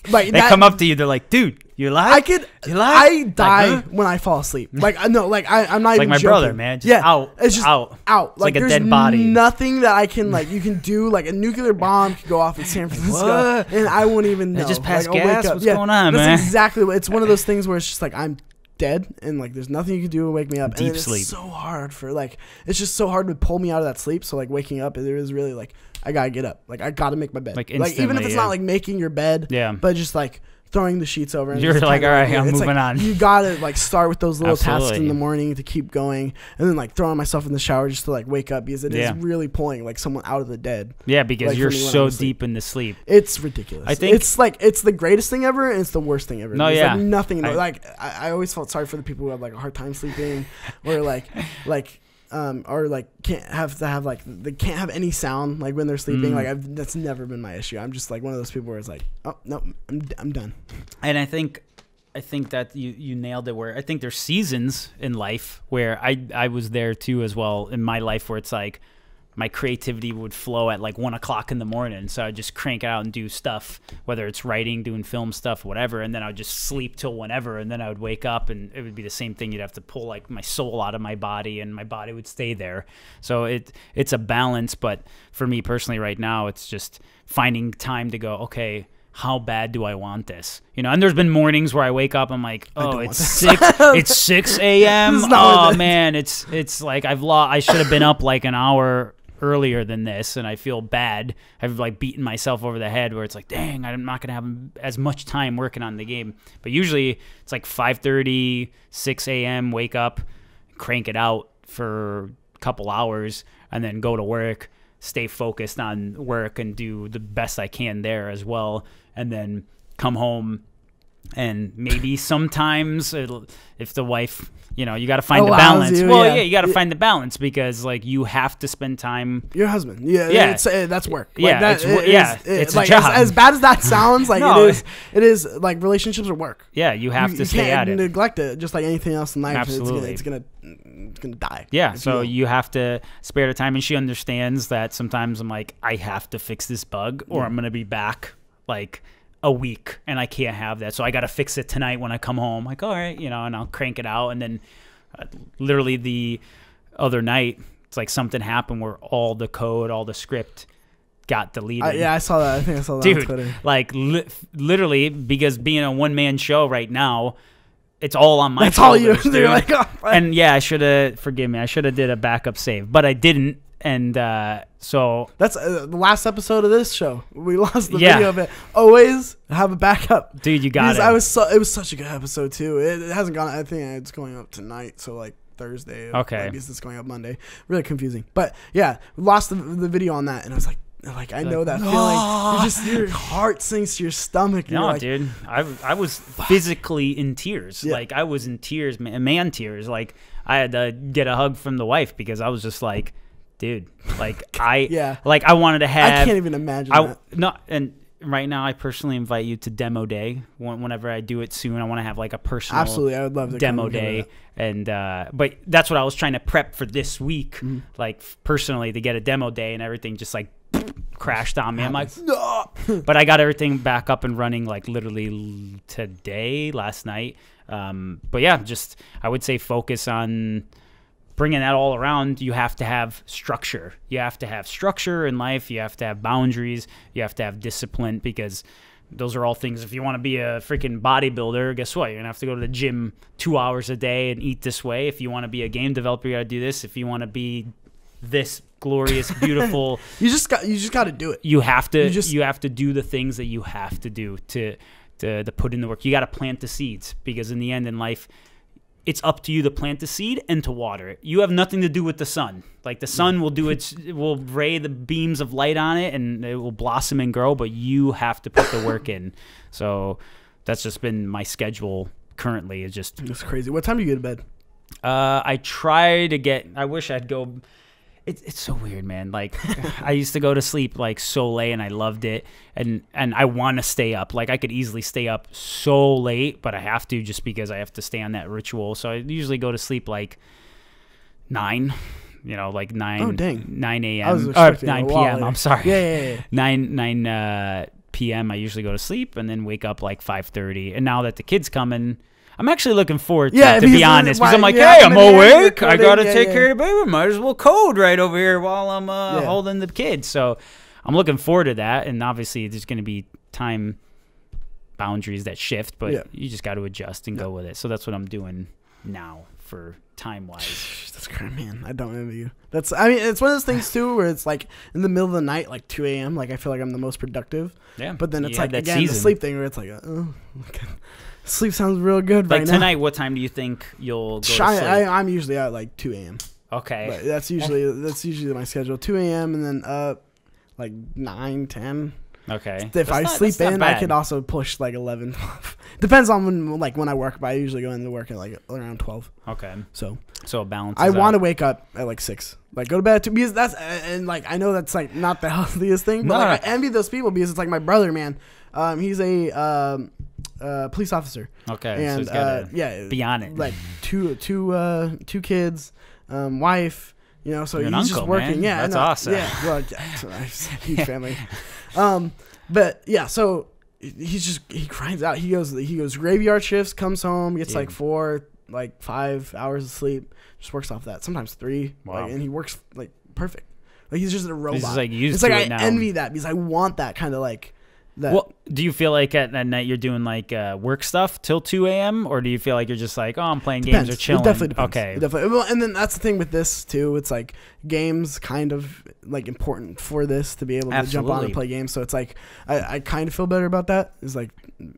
Like they come up to you, they're like, "Dude, you alive? I die when I fall asleep. Like no, like I'm not it's even like my joking. brother, man. Just out. It's just out. It's like a dead body. Nothing that I can like. You can do like a nuclear bomb could go off in San Francisco, what? and I won't even know. I just passed like, gas. What's going on, man? That's exactly what. It's one of those things where it's just like I'm dead, and like there's nothing you can do to wake me up. Deep and sleep. It's so hard for like. It's just so hard to pull me out of that sleep. So like waking up, there is really like I gotta get up. Like I gotta make my bed. Like even if it's not like making your bed. But just like throwing the sheets over. And you're like, all right, I'm moving on. You gotta like start with those little tasks in the morning to keep going, and then like throwing myself in the shower just to like wake up because it is really pulling like someone out of the dead. Yeah, because you're so deep in the sleep. It's ridiculous. I think it's like it's the greatest thing ever, and it's the worst thing ever. No, There's like nothing. Like I always felt sorry for the people who have like a hard time sleeping, or or like can't have any sound like when they're sleeping. Like that's never been my issue. I'm just like one of those people where it's like, oh no, I'm done. And I think that you nailed it. Where I think there's seasons in life where I was there too as well in my life where it's like my creativity would flow at like 1 o'clock in the morning. So I'd just crank out and do stuff, whether it's writing, doing film stuff, whatever. And then I'd just sleep till whenever. And then I would wake up and it would be the same thing. You'd have to pull like my soul out of my body and my body would stay there. So it's a balance. But for me personally right now, it's just finding time to go, okay, how bad do I want this? You know, and there's been mornings where I wake up, I'm like, oh, it's 6 a.m. Oh man, it's like I should have been up like an hour earlier than this, and I feel bad. I've like beaten myself over the head where it's like, dang, I'm not gonna have as much time working on the game. But usually it's like 5:30, 6 a.m. wake up, crank it out for a couple hours, and then go to work, stay focused on work, and do the best I can there as well, and then come home. And maybe sometimes if the wife, you know, you got to find the balance. You got to find the balance because like you have to spend time. Your husband, that's work. Like, it's like, a job. As bad as that sounds, like it is like relationships are work. Yeah, you have to stay at it. You can't neglect it, just like anything else in life. Absolutely, it's gonna die. Yeah, so you have to spare the time, and she understands that sometimes I'm like, I have to fix this bug, or I'm gonna be back like a week and I can't have that. So I got to fix it tonight when I come home. Like, all right, you know, and I'll crank it out. And then literally the other night, it's like something happened where all the code, all the script got deleted. I saw that. I think I saw that on Twitter. Like literally because being a one-man show right now, it's all on my That's shoulders, all you. They're like, oh, and yeah, I should have, forgive me, I should have did a backup save, but I didn't. And so that's the last episode of this show. We lost the video of it. Always have a backup, dude. You got it. It was such a good episode too. It hasn't gone. I think it's going up tonight. So like Thursday. Okay. I guess it's going up Monday. Really confusing. But yeah, lost the video on that, and I was like, like I know that feeling. Your heart sinks to your stomach. And No, you're like, dude, I was physically in tears. Like I was in tears, man tears. Like I had to get a hug from the wife because I was just like, dude, like like I wanted to have. I can't even imagine that. No, and right now I personally invite you to demo day. Whenever I do it soon, I want to have like a personal Absolutely, I would love to demo day. And but that's what I was trying to prep for this week, like personally to get a demo day, and everything just like crashed on me. I'm like, no. But I got everything back up and running like literally last night. But yeah, just I would say focus on bringing that all around. You have to have structure. You have to have structure in life. You have to have boundaries. You have to have discipline, because those are all things. If you want to be a freaking bodybuilder, guess what? You're going to have to go to the gym 2 hours a day and eat this way. If you want to be a game developer, you got to do this. If you want to be this glorious, beautiful, you just got to do it. You have to do the things that you have to do to put in the work. You got to plant the seeds, because in the end in life, it's up to you to plant the seed and to water it. You have nothing to do with the sun. Like the sun will do it will ray the beams of light on it and it will blossom and grow, but you have to put the work in. So that's just been my schedule currently. It's crazy. What time do you go to bed? I wish I'd go. It's so weird, man. Like I used to go to sleep like so late and I loved it. And I want to stay up. Like I could easily stay up so late, but I have to just because I have to stay on that ritual. So I usually go to sleep like 9, like 9, oh, dang. 9 a.m. I was or 9 p.m. I'm sorry. Yeah. 9 p.m. I usually go to sleep and then wake up like 5:30. And now that the kid's coming, I'm actually looking forward to it, to be honest, because I'm like, hey, I'm awake. I got to take care of the baby. Might as well code right over here while I'm holding the kid. So I'm looking forward to that. And obviously, there's going to be time boundaries that shift, but you just got to adjust and go with it. So that's what I'm doing now for time-wise. That's crazy, man. I don't envy you. It's one of those things, too, where it's like in the middle of the night, like 2 a.m., like I feel like I'm the most productive. Yeah. But then it's like, again, the sleep thing where it's like, sleep sounds real good right now. Like tonight, what time do you think you'll go to sleep? I'm usually out like 2 a.m. Okay. But that's usually my schedule. 2 a.m. and then up like 9, 10. Okay. If I sleep in, I could also push like 11, 12. Depends on when I work, but I usually go into work at like around 12. Okay. So a balance. I want to wake up at like 6. Like go to bed because that's and like I know that's like not the healthiest thing, but like I envy those people because it's like my brother, man. He's a police officer. Okay. And so he's be on it. Like two kids, wife. So You're he's just working. Man. Yeah, that's awesome. Yeah, well, huge family. But yeah, so he grinds out. He goes graveyard shifts, comes home, gets like 5 hours of sleep, just works off that. Sometimes 3. Wow. And he works like perfect. Like he's just a robot. He's just, like, used it's to like it I now. envy that because I want that kind of like. That. Well, do you feel like at night you're doing like work stuff till 2 a.m. or do you feel like you're just like, oh, I'm playing games or chilling? It definitely depends. Okay. Well, and then that's the thing with this too. It's like games kind of like important for this to be able to jump on and play games. So it's like I kind of feel better about that. It's like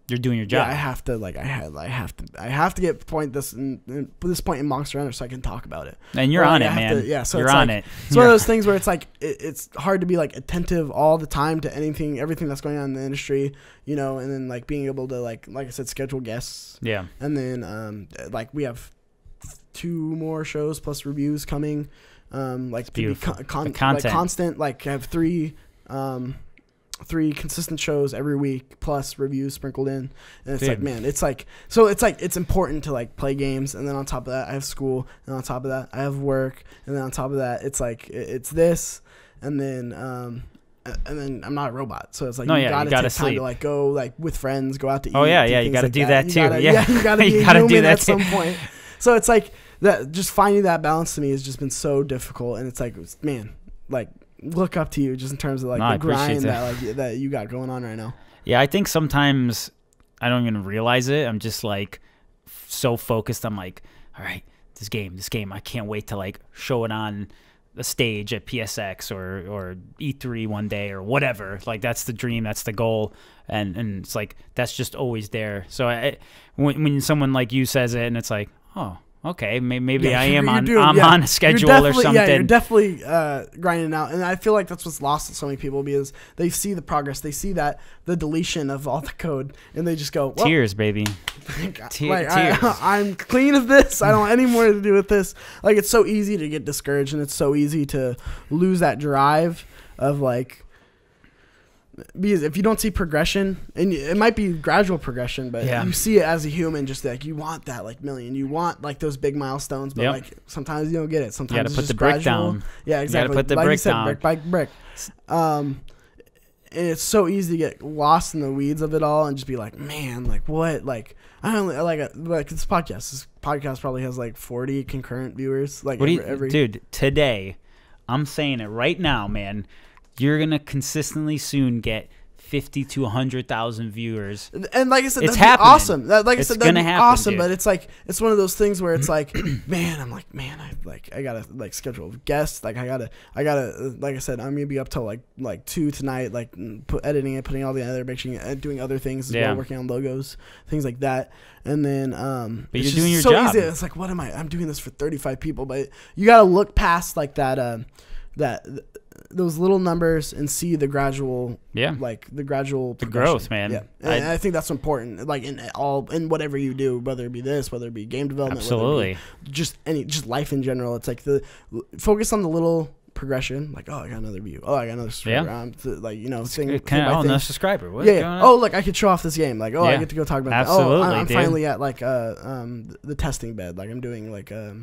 you're doing your job. Yeah, I have to get this point in Monster Hunter so I can talk about it. And you're on it, man. So you're it's on like, it. It's one of those things where it's like it's hard to be like attentive all the time to everything that's going on in the industry, and then like being able to like I said, schedule guests. Yeah. And then like we have 2 more shows plus reviews coming. Like to be content. Like constant. Like I have 3 consistent shows every week plus reviews sprinkled in, and it's like, man, it's like it's important to like play games, and then on top of that I have school, and on top of that I have work, and then on top of that it's like it's this, and then I'm not a robot, so it's like you gotta take time to like go like with friends, go out to eat. Oh yeah, you gotta do that too. You gotta be human do that at some point. So it's like that. Just finding that balance to me has just been so difficult, and it's like, man, like. Look up to you just in terms of like the grind that you got going on right now. Yeah, I think sometimes I don't even realize it. I'm just like so focused. I'm like, all right, this game, I can't wait to like show it on the stage at PSX or E3 one day or whatever. Like that's the dream, that's the goal, and it's like that's just always there. So when someone like you says it, and it's like, oh, okay, maybe Yeah, I am you're on doing- I'm yeah. on a schedule You're or definitely- something. Yeah, you're definitely grinding out, and I feel like that's what's lost to so many people because they see the progress, they see that the deletion of all the code, and they just go, well, Tears, baby. like, Tears. I'm clean of this. I don't want any more to do with this. Like, it's so easy to get discouraged, and it's so easy to lose that drive of like, because if you don't see progression, and it might be gradual progression, but you see it as a human, just like you want that like million, you want like those big milestones, but like sometimes you don't get it. Sometimes you got to it's put just the brick gradual. down. Yeah, exactly. You got to put the like brick you said, down. brick by brick. And it's so easy to get lost in the weeds of it all and just be like, man, like what? Like I only like this podcast. This podcast probably has like 40 concurrent viewers. Like every dude, today, I'm saying it right now, man. You're gonna consistently soon get 50 to 100,000 viewers. And like I said, it's that'd be happening. like I said, that'd be happen, awesome. dude. But it's like it's one of those things where it's like, man, I gotta like schedule guests. Like I gotta like I said, I'm gonna be up till like 2 tonight, like editing it, putting all the other doing other things as well, working on logos, things like that. And then but it's you're doing your so job. easy. It's like, what am I? I'm doing this for 35 people, but you gotta look past like that those little numbers and see the gradual, the growth, man. Yeah, and I think that's important. Like in whatever you do, whether it be this, whether it be game development, absolutely, just life in general. It's like focus on the little progression. Like, oh, I got another view. Oh, I got another subscriber. Like another subscriber. What's going on? Oh, look, I could show off this game. Like, oh, I get to go talk about absolutely, that. Oh, I'm dude. finally at like the testing bed. Like I'm doing like a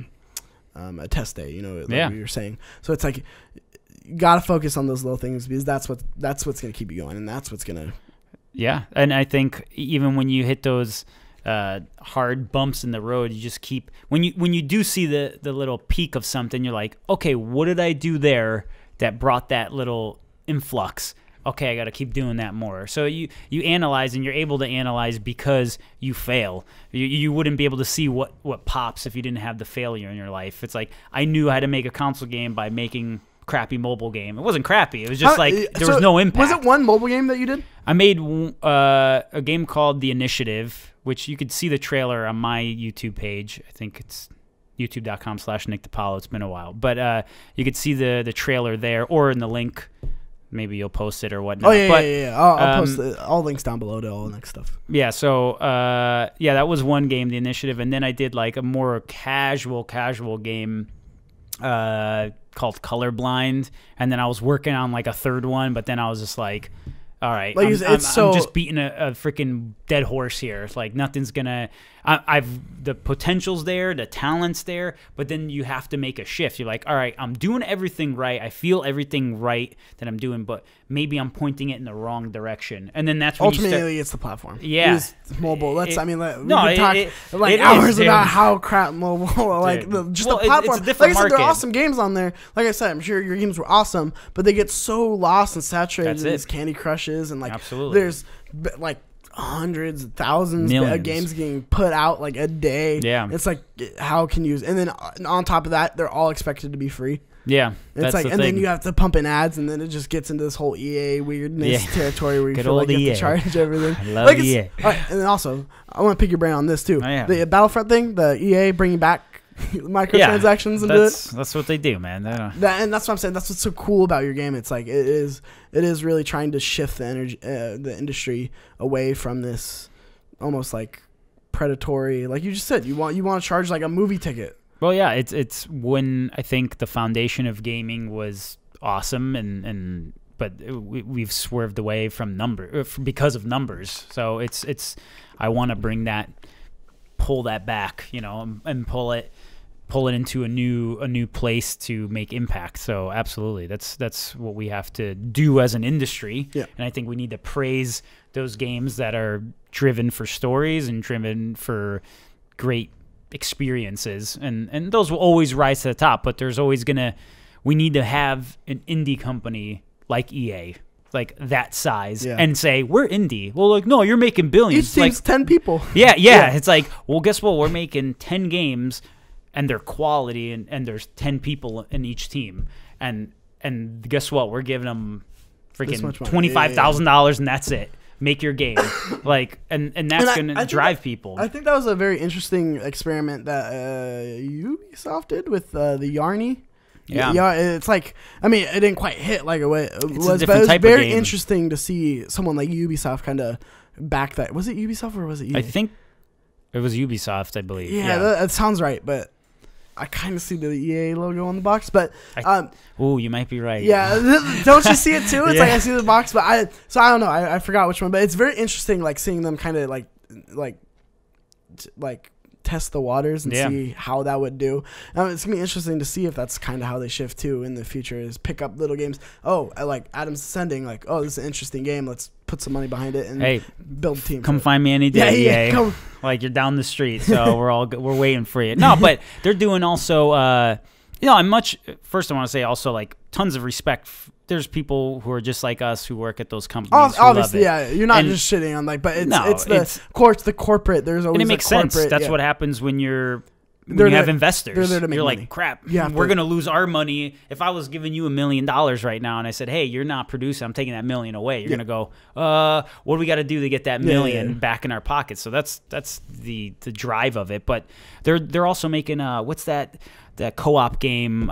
test day. You know, like you were saying. So it's like, you gotta focus on those little things because that's what's gonna keep you going, and that's what's gonna. Yeah, and I think even when you hit those hard bumps in the road, you just keep when you do see the little peak of something, you're like, okay, what did I do there that brought that little influx? Okay, I got to keep doing that more. So you analyze, and you're able to analyze because you fail. You wouldn't be able to see what pops if you didn't have the failure in your life. It's like I knew how to make a console game by making crappy mobile game. It wasn't crappy. It was just there was no impact. Was it one mobile game that you did? I made a game called The Initiative, which you could see the trailer on my YouTube page. I think it's youtube.com/Nick Depalo. It's been a while. But you could see the trailer there or in the link. Maybe you'll post it or whatnot. Oh, yeah. I'll post all links down below to all the next stuff. Yeah, so, that was one game, The Initiative. And then I did, like, a more casual game called Colorblind. And then I was working on, like, a third one, but then I was just like, all right, I'm just beating a freaking dead horse here. It's like nothing's gonna. I've the potential's there, the talent's there, but then you have to make a shift. You're like, all right, I'm doing everything right. I feel everything right that I'm doing, but maybe I'm pointing it in the wrong direction. And then that's when ultimately it's the platform. Yeah, it's mobile. We can talk it hours is, about how crap mobile, like the platform. It's a different like I said, there market. are awesome games on there. Like I said, I'm sure your games were awesome, but they get so lost and saturated in these Candy Crushes and like absolutely. There's like hundreds, thousands millions of games getting put out like a day. Yeah, it's like how can you? And then on top of that, they're all expected to be free. Yeah, it's like, and then you have to pump in ads, and then it just gets into this whole EA weirdness territory where you feel like you have to charge everything. I love EA. All right, and then also, I want to pick your brain on this too. Oh, yeah. The Battlefront thing, the EA bringing back microtransactions into it. That's what they do, man. And that's what I'm saying. That's what's so cool about your game. It's like it is really trying to shift the industry away from this almost like predatory, like you just said. You want to charge like a movie ticket. Well, yeah, it's when I think the foundation of gaming was awesome, but we've swerved away from because of numbers. So it's I want to pull that back, and pull it into a new place to make impact. So absolutely, that's what we have to do as an industry. Yeah. And I think we need to praise those games that are driven for stories and driven for great experiences, and those will always rise to the top, but there's always we need to have an indie company like EA, like that size, and say we're indie. Well, like, no, you're making billions. Each team's 10 people. Yeah. It's like, well, guess what, we're making 10 games and they're quality, and there's 10 people in each team, and guess what, we're giving them freaking $25,000 and that's it. make your game, like, and that's going to drive people. I think that was a very interesting experiment that Ubisoft did with the Yarny. Yeah, it's like, I mean, it didn't quite hit like it was, but it was very interesting to see someone like Ubisoft kind of back that. Was it Ubisoft or was it EA? I think it was Ubisoft, I believe. Yeah. That sounds right, but I kind of see the EA logo on the box, but you might be right. Yeah, don't you see it too? It's like I see the box, but I don't know. I forgot which one, but it's very interesting, like seeing them kind of like test the waters and see how that would do. It's gonna be interesting to see if that's kind of how they shift too in the future. Is pick up little games. Oh, like Adam's Ascending. Like, oh, this is an interesting game. Let's put some money behind it and build a team. Come find me any day. Yeah, like you're down the street, so we're waiting for you. No, but they're doing also. First I want to say also like tons of respect. There's people who are just like us who work at those companies. Obviously, you're not just shitting on but it's the corporate. There's always, and it makes sense. That's what happens when you have investors. They're there to make you're money. Like, crap, we're going to lose our money. If I was giving you $1 million right now and I said, hey, you're not producing, I'm taking that $1 million away. You're going to go, what do we got to do to get that $1 million back in our pockets? So that's the drive of it. But they're also making, what's that co-op game?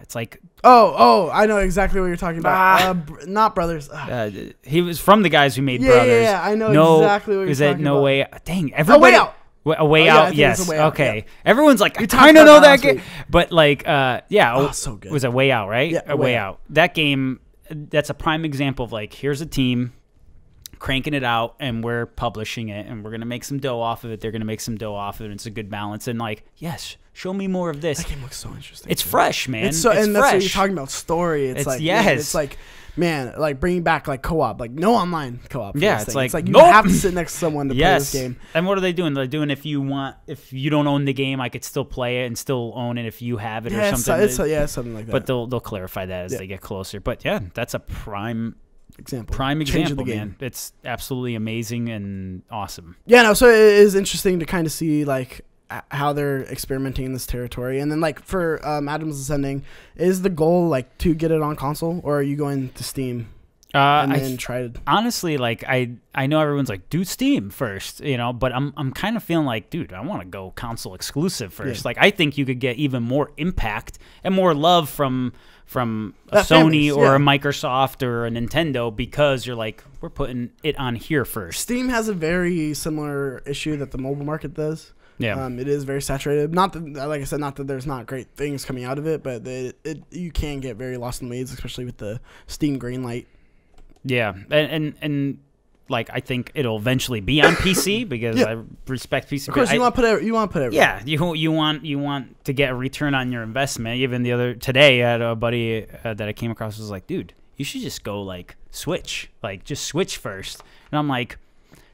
It's like... Oh, I know exactly what you're talking about. Not Brothers. He was from the guys who made Brothers. Yeah, I know exactly what you're talking about. No Way... Dang, everybody... A Way Out. A Way Out, yes. Way Out, okay. Everyone's like, I kind of know that game. But like, so good. It was A Way Out, right? Yeah, A Way Out. That game, that's a prime example of like, here's a team cranking it out and we're publishing it and we're going to make some dough off of it. They're going to make some dough off of it. It's a good balance. And like, yes, show me more of this. That game looks so interesting. It's fresh, man. It's fresh. That's what you're talking about, story. It's like, it's like, man, like bringing back like co-op, like no online co-op. Yeah, it's like you have to sit next to someone to play this game. And what are they doing? They're doing if you don't own the game, I could still play it and still own it if you have it or something. Something like that. But they'll clarify that as they get closer. But yeah, that's a prime example, man. It's absolutely amazing and awesome. Yeah, no. So it is interesting to kind of see like how they're experimenting in this territory, and then like for Adam's Ascending, is the goal like to get it on console, or are you going to Steam and then try it? Honestly, like I know everyone's like, do Steam first, but I'm kind of feeling like, dude, I want to go console exclusive first. Like I think you could get even more impact and more love from a Sony or a Microsoft or a Nintendo, because you're like, we're putting it on here first. Steam has a very similar issue that the mobile market does. Yeah, it is very saturated. Not that, like I said, not that there's not great things coming out of it, but you can get very lost in the weeds, especially with the Steam Greenlight. Yeah, and like I think it'll eventually be on PC because I respect PC. Of course, you want to put it. Yeah, you want to get a return on your investment. Even today, I had a buddy that I came across was like, dude, you should just go like Switch, like just Switch first. And I'm like,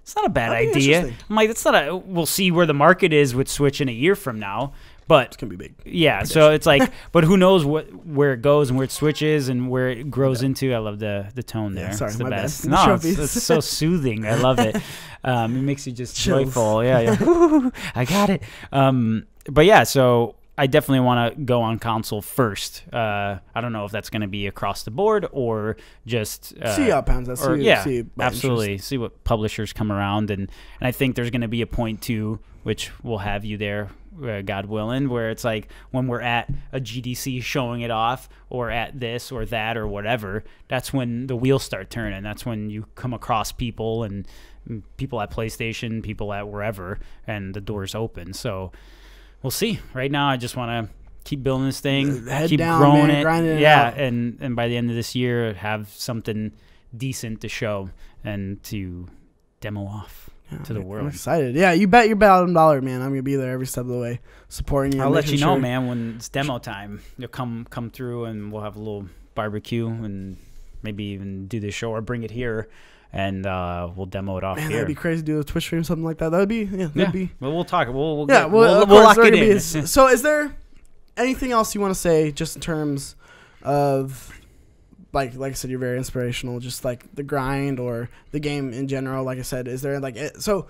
it's not a bad idea. I'm like, we'll see where the market is with Switch in a year from now. But it's going to be big. Yeah, so it's like, but who knows where it goes and where it switches and where it grows into. I love the tone there. Sorry, it's the best. Bad. No, it's so soothing. I love it. It makes you just joyful. Yeah. I got it. But yeah, so I definitely want to go on console first. I don't know if that's going to be across the board or just see how it pans out. Absolutely. See what publishers come around, and I think there's going to be a point too, which we'll have you there, God willing, where it's like when we're at a GDC showing it off, or at this or that or whatever. That's when the wheels start turning. That's when you come across people and people at PlayStation, people at wherever, and the doors open. So we'll see. Right now, I just want to keep building this thing, keep growing it. Grinding it out. And by the end of this year, have something decent to show and to demo off to the world. I'm excited. Yeah, you bet your bottom dollar, man. I'm going to be there every step of the way, supporting you. I'll let you know, man, when it's demo time. You'll come through and we'll have a little barbecue and maybe even do the show or bring it here. And we'll demo it off here. That'd be crazy to do a Twitch stream, something like that. That'd be, Well, we'll talk. We'll lock it in. So, is there anything else you want to say, just in terms of, like I said, you're very inspirational, just like the grind or the game in general? Like I said, is there so?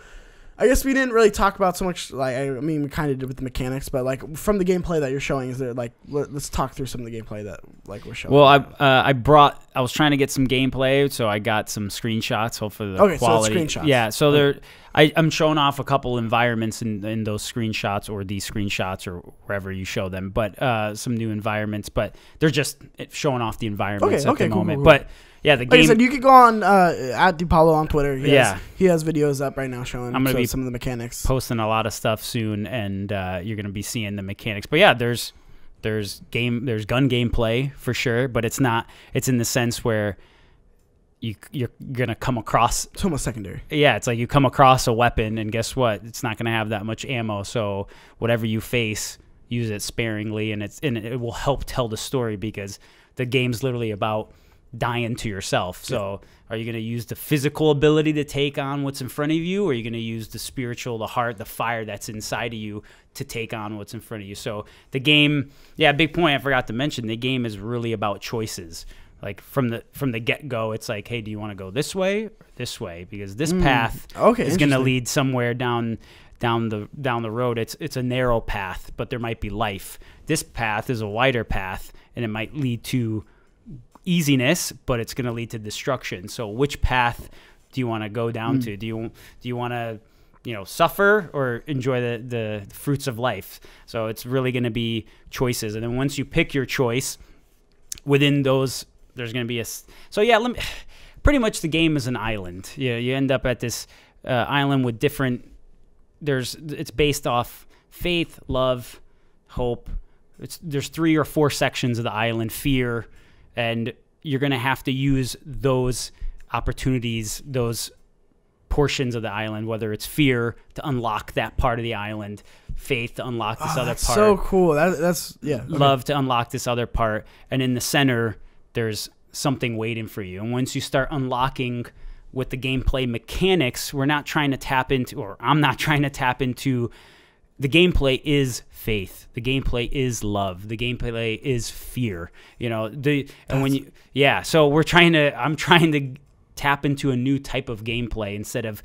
I guess we didn't really talk about so much. Like I mean, we kind of did with the mechanics, but like from the gameplay that you're showing, is there like let's talk through some of the gameplay that like we're showing. Well, I was trying to get some gameplay, so I got some screenshots. Hopefully, the quality. So it's screenshots. Yeah, so I'm showing off a couple environments in those screenshots or these screenshots or wherever you show them, but some new environments. But they're just showing off the environments at the moment. Cool. But yeah, the game. Like I said, you could go on at Depalo on Twitter. He has videos up right now showing I'm gonna be some of the mechanics. Posting a lot of stuff soon, and you're gonna be seeing the mechanics. But yeah, there's gun gameplay for sure, but it's in the sense where you're gonna come across. It's almost secondary. Yeah, it's like you come across a weapon, and guess what? It's not gonna have that much ammo. So whatever you face, use it sparingly, and it will help tell the story because the game's literally about dying to yourself. So are you going to use the physical ability to take on what's in front of you, or are you going to use the spiritual, the heart, the fire that's inside of you to take on what's in front of you? So the game, big point I forgot to mention, the game is really about choices. Like from the get-go, it's like, hey, do you want to go this way or this way? Because this path is going to lead somewhere down the road. It's a narrow path, but there might be life. This path is a wider path, and it might lead to easiness, but it's going to lead to destruction. So which path do you want to go down to? Do you want to suffer or enjoy the fruits of life? So it's really going to be choices, and then once you pick your choice, within those there's going to be pretty much the game is an island. You end up at this island with different. It's based off faith, love, hope. There's 3 or 4 sections of the island. Fear. And you're going to have to use those opportunities, those portions of the island, whether it's fear to unlock that part of the island, faith to unlock this other part. So cool. That's love to unlock this other part. And in the center, there's something waiting for you. And once you start unlocking with the gameplay mechanics, we're not trying to tap into, or I'm not trying to tap into. The gameplay is faith. The gameplay is love. The gameplay is fear. So I'm trying to tap into a new type of gameplay instead of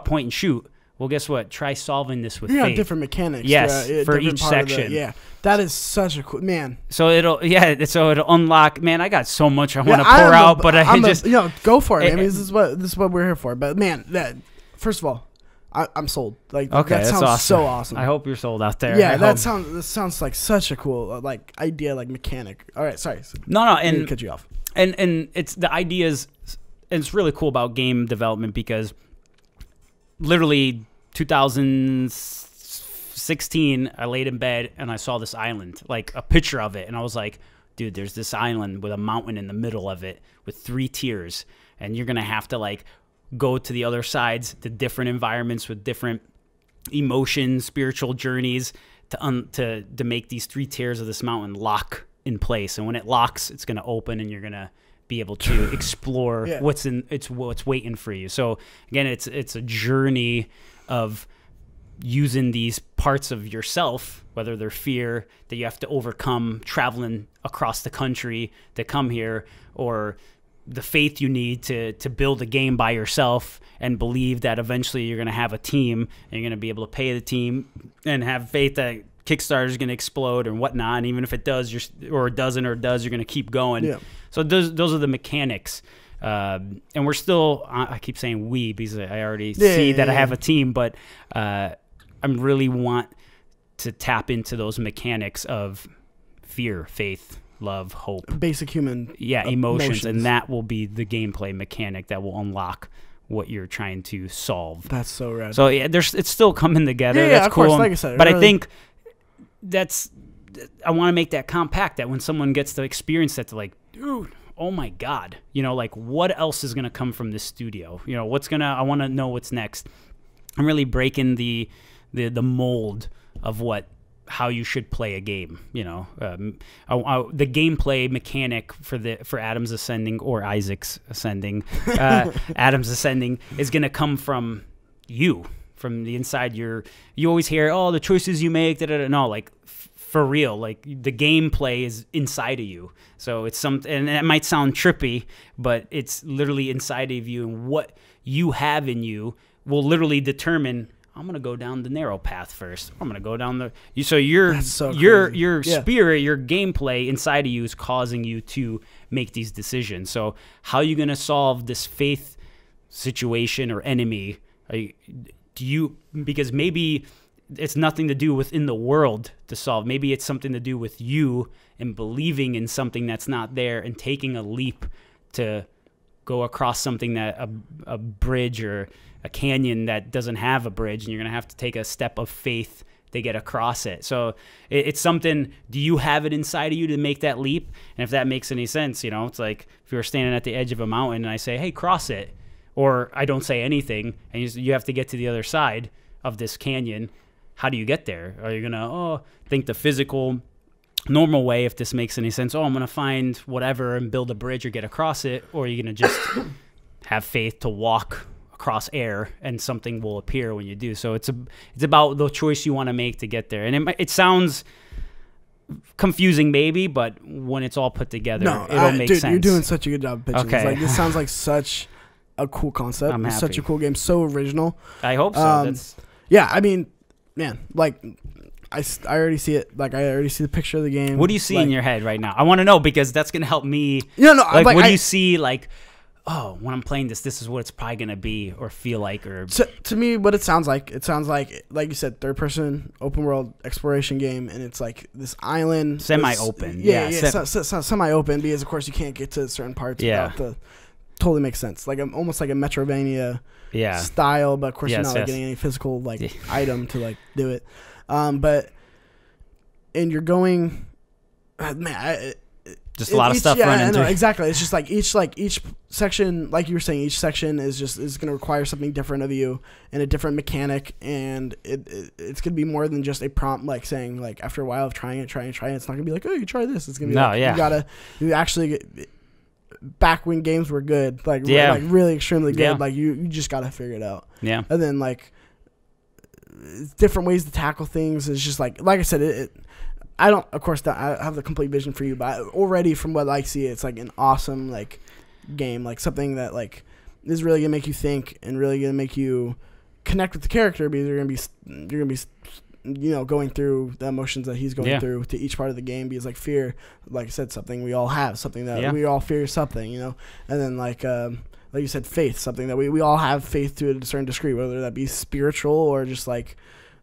point and shoot. Well, guess what? Try solving this with faith. Different mechanics. Yes, for each section. That is such a cool man. So it'll unlock. Man, I got so much I want to pour out, but go for it. I mean, this is what we're here for. But man, first of all, I'm sold. Like, okay, that sounds awesome. So awesome. I hope you're sold out there. Yeah, that sounds like such a cool idea, like mechanic. All right, sorry. No, and cut you off. And it's the ideas. It's really cool about game development because literally 2016, I laid in bed and I saw this island, like a picture of it, and I was like, dude, there's this island with a mountain in the middle of it with 3 tiers, and you're gonna have to go to the other sides, to different environments with different emotions, spiritual journeys to make these 3 tiers of this mountain lock in place. And when it locks, it's going to open and you're going to be able to explore what's waiting for you. So again, it's a journey of using these parts of yourself, whether they're fear that you have to overcome traveling across the country to come here, or the faith you need to build a game by yourself and believe that eventually you're going to have a team and you're going to be able to pay the team and have faith that Kickstarter is going to explode or whatnot. And even if it does, or it doesn't, or it does, you're going to keep going. Yeah. So those are the mechanics. And we're still, I keep saying we because I already see that I have a team, but I really want to tap into those mechanics of fear, faith, love, hope, basic human emotions, and that will be the gameplay mechanic that will unlock what you're trying to solve. That's so rad. So it's still coming together. That's of cool. Course, like I said, but really, I think I want to make that compact, that when someone gets to experience that, they're like, dude, oh my God, what else is gonna come from this studio? I want to know what's next. I'm really breaking the mold of how you should play a game. The gameplay mechanic for Adam's Ascending or Isaac's Ascending, Adam's Ascending is going to come from you, from the inside. You always hear, the choices you make. No, for real, the gameplay is inside of you. So it's something, and it might sound trippy, but it's literally inside of you, and what you have in you will literally determine I'm gonna go down the narrow path first. I'm gonna go down the so your Yeah. spirit, your gameplay inside of you is causing you to make these decisions. So how are you gonna solve this faith situation or enemy? Because maybe it's nothing to do within the world to solve. Maybe it's something to do with you and believing in something that's not there and taking a leap to go across something that a bridge or a canyon that doesn't have a bridge, and you're going to have to take a step of faith to get across it. So it's something, do you have it inside of you to make that leap? And if that makes any sense, it's like if you were standing at the edge of a mountain and I say, hey, cross it, or I don't say anything, and you have to get to the other side of this canyon, how do you get there? Are you going to, think the physical normal way, if this makes any sense, I'm going to find whatever and build a bridge or get across it, or are you going to just have faith to walk across air and something will appear when you do? So it's about the choice you want to make to get there. And it sounds confusing maybe, but when it's all put together, it'll make sense. You're doing such a good job pitching. Okay. Like, this sounds like such a cool concept. I'm happy. Such a cool game. So original. I hope so. Yeah, I mean, man, like, I already see it. Like, I already see the picture of the game. What do you see in your head right now? I want to know, because that's going to help me. Like, what do you see, like, when I'm playing this is what it's probably going to be or feel like? Or to me, what it sounds like you said, third-person, open-world exploration game, and it's like this island. Semi-open. Semi-open, because, of course, you can't get to certain parts without the... Totally makes sense. Like, almost like a Metrovania style, but, of course, you're not getting any physical, item to, do it. And you're going, just a lot of stuff running into. Exactly. It's just each section, like you were saying, each section is going to require something different of you and a different mechanic, and it's going to be more than just a prompt, like saying, like, after a while of trying it. It's not going to be like, oh, you try this. It's going to be you actually back when games were good, really extremely good, like you just got to figure it out. Yeah. And then different ways to tackle things is just like I said, I don't, of course, I have the complete vision for you, but already from what I see, it's like an awesome game, like something that is really gonna make you think and really gonna make you connect with the character, because you're gonna be going through the emotions that he's going through to each part of the game, because fear, like I said, something we all have, something that we all fear something, and then like you said, faith, something that we all have faith to a certain degree, whether that be spiritual or just like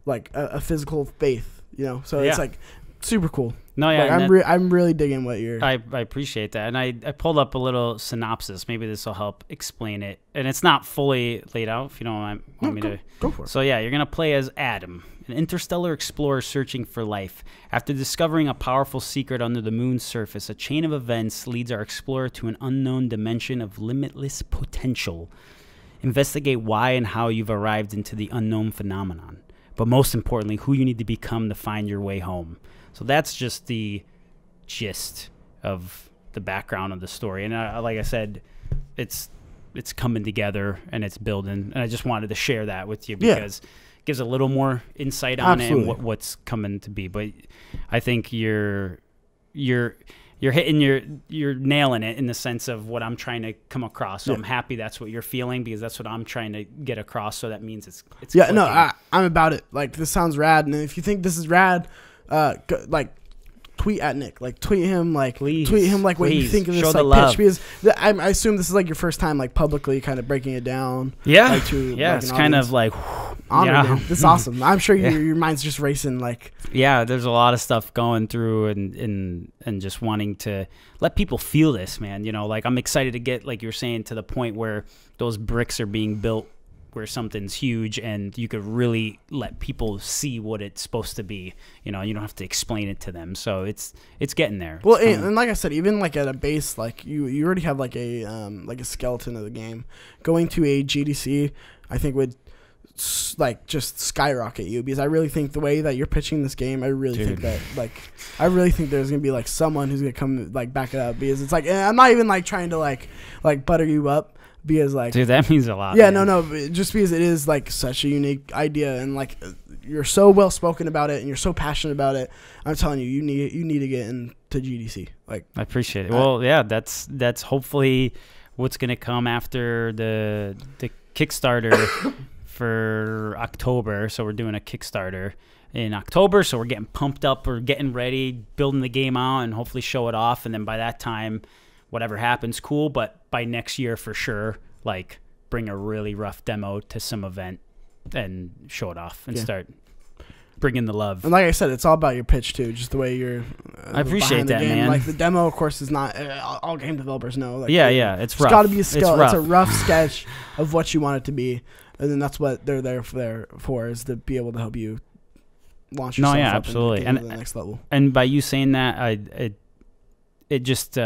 a physical faith, so it's super cool. No, yeah, I'm really digging what you're. I appreciate that, and I pulled up a little synopsis. Maybe this will help explain it, and it's not fully laid out. If you don't want me to go for it. So yeah, you're gonna play as Adam, an interstellar explorer searching for life. After discovering a powerful secret under the moon's surface, a chain of events leads our explorer to an unknown dimension of limitless potential. Investigate why and how you've arrived into the unknown phenomenon, but most importantly, who you need to become to find your way home. So that's just the gist of the background of the story. And like I said, it's coming together and it's building. And I just wanted to share that with you because it gives a little more insight on it and what's coming to be. But I think you're hitting you're nailing it in the sense of what I'm trying to come across. So I'm happy that's what you're feeling, because that's what I'm trying to get across. So that means it's clicking. No, I'm about it. Like, this sounds rad. And if you think this is rad, tweet at Nick, tweet him, please, what you think of this pitch, because I assume this is your first time publicly kind of breaking it down. Yeah, it's kind of honor, this is awesome. I'm sure your mind's just racing. There's a lot of stuff going through and just wanting to let people feel this, man. I'm excited to get, like you're saying, to the point where those bricks are being built, where something's huge and you could really let people see what it's supposed to be. You don't have to explain it to them. So it's getting there. Well, and like I said, even at a base, you already have a skeleton of the game. Going to a GDC, I think would just skyrocket you, because I really think the way that you're pitching this game, I really think that I really think there's gonna be someone who's gonna come back it up, because it's I'm not even trying to butter you up, because dude, that means a lot. Yeah, man. No, just because it is such a unique idea, and you're so well spoken about it and you're so passionate about it. I'm telling you, you need to get into GDC. I appreciate it. Well, yeah, that's hopefully what's gonna come after the Kickstarter for October. So we're doing a Kickstarter in October. So we're getting pumped up. We're getting ready, building the game out, and hopefully show it off. And then by that time, whatever happens, cool. But by next year, for sure, like bring a really rough demo to some event and show it off and start bringing the love. And like I said, it's all about your pitch too, just the way you're. I appreciate that, man. Like the demo, of course, is not all game developers know. Like, it's rough. It's got to be a skill. It's a rough sketch of what you want it to be, and then that's what they're there for is to be able to help you launch yourself up absolutely, and to the next level. And by you saying that, it just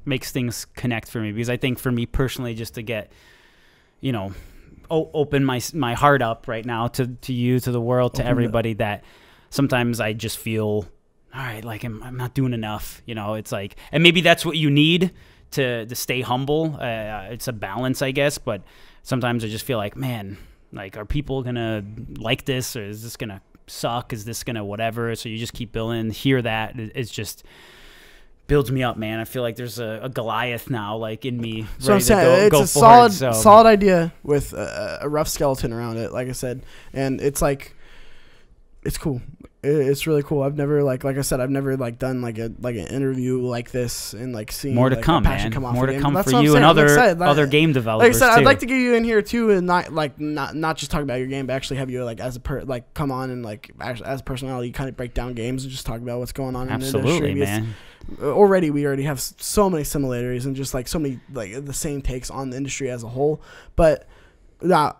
makes things connect for me, because I think for me personally, just to get, open my heart up right now to you, to the world, to everybody, that sometimes I just feel, all right, like I'm not doing enough, it's like, and maybe that's what you need to stay humble. It's a balance, I guess, but sometimes I just feel like, man, like, are people gonna like this, or is this gonna suck? Is this gonna whatever? So you just keep building. Hear that, it's just builds me up, man. I feel like there's a Goliath now, like in me. So I'm saying it's a solid idea with a rough skeleton around it, like I said, and it's like, it's cool. It's really cool. I've never like I said, I've never like done like an interview like this and like seeing more to like, come, man. Come more to come for you and other game developers. Like I said, too. I'd like to get you in here too, and not just talk about your game, but actually have you like as a come on and like actually, as a personality, kind of break down games and just talk about what's going on in the industry. Absolutely, man. We already have so many similarities and just like so many like the same takes on the industry as a whole. But now,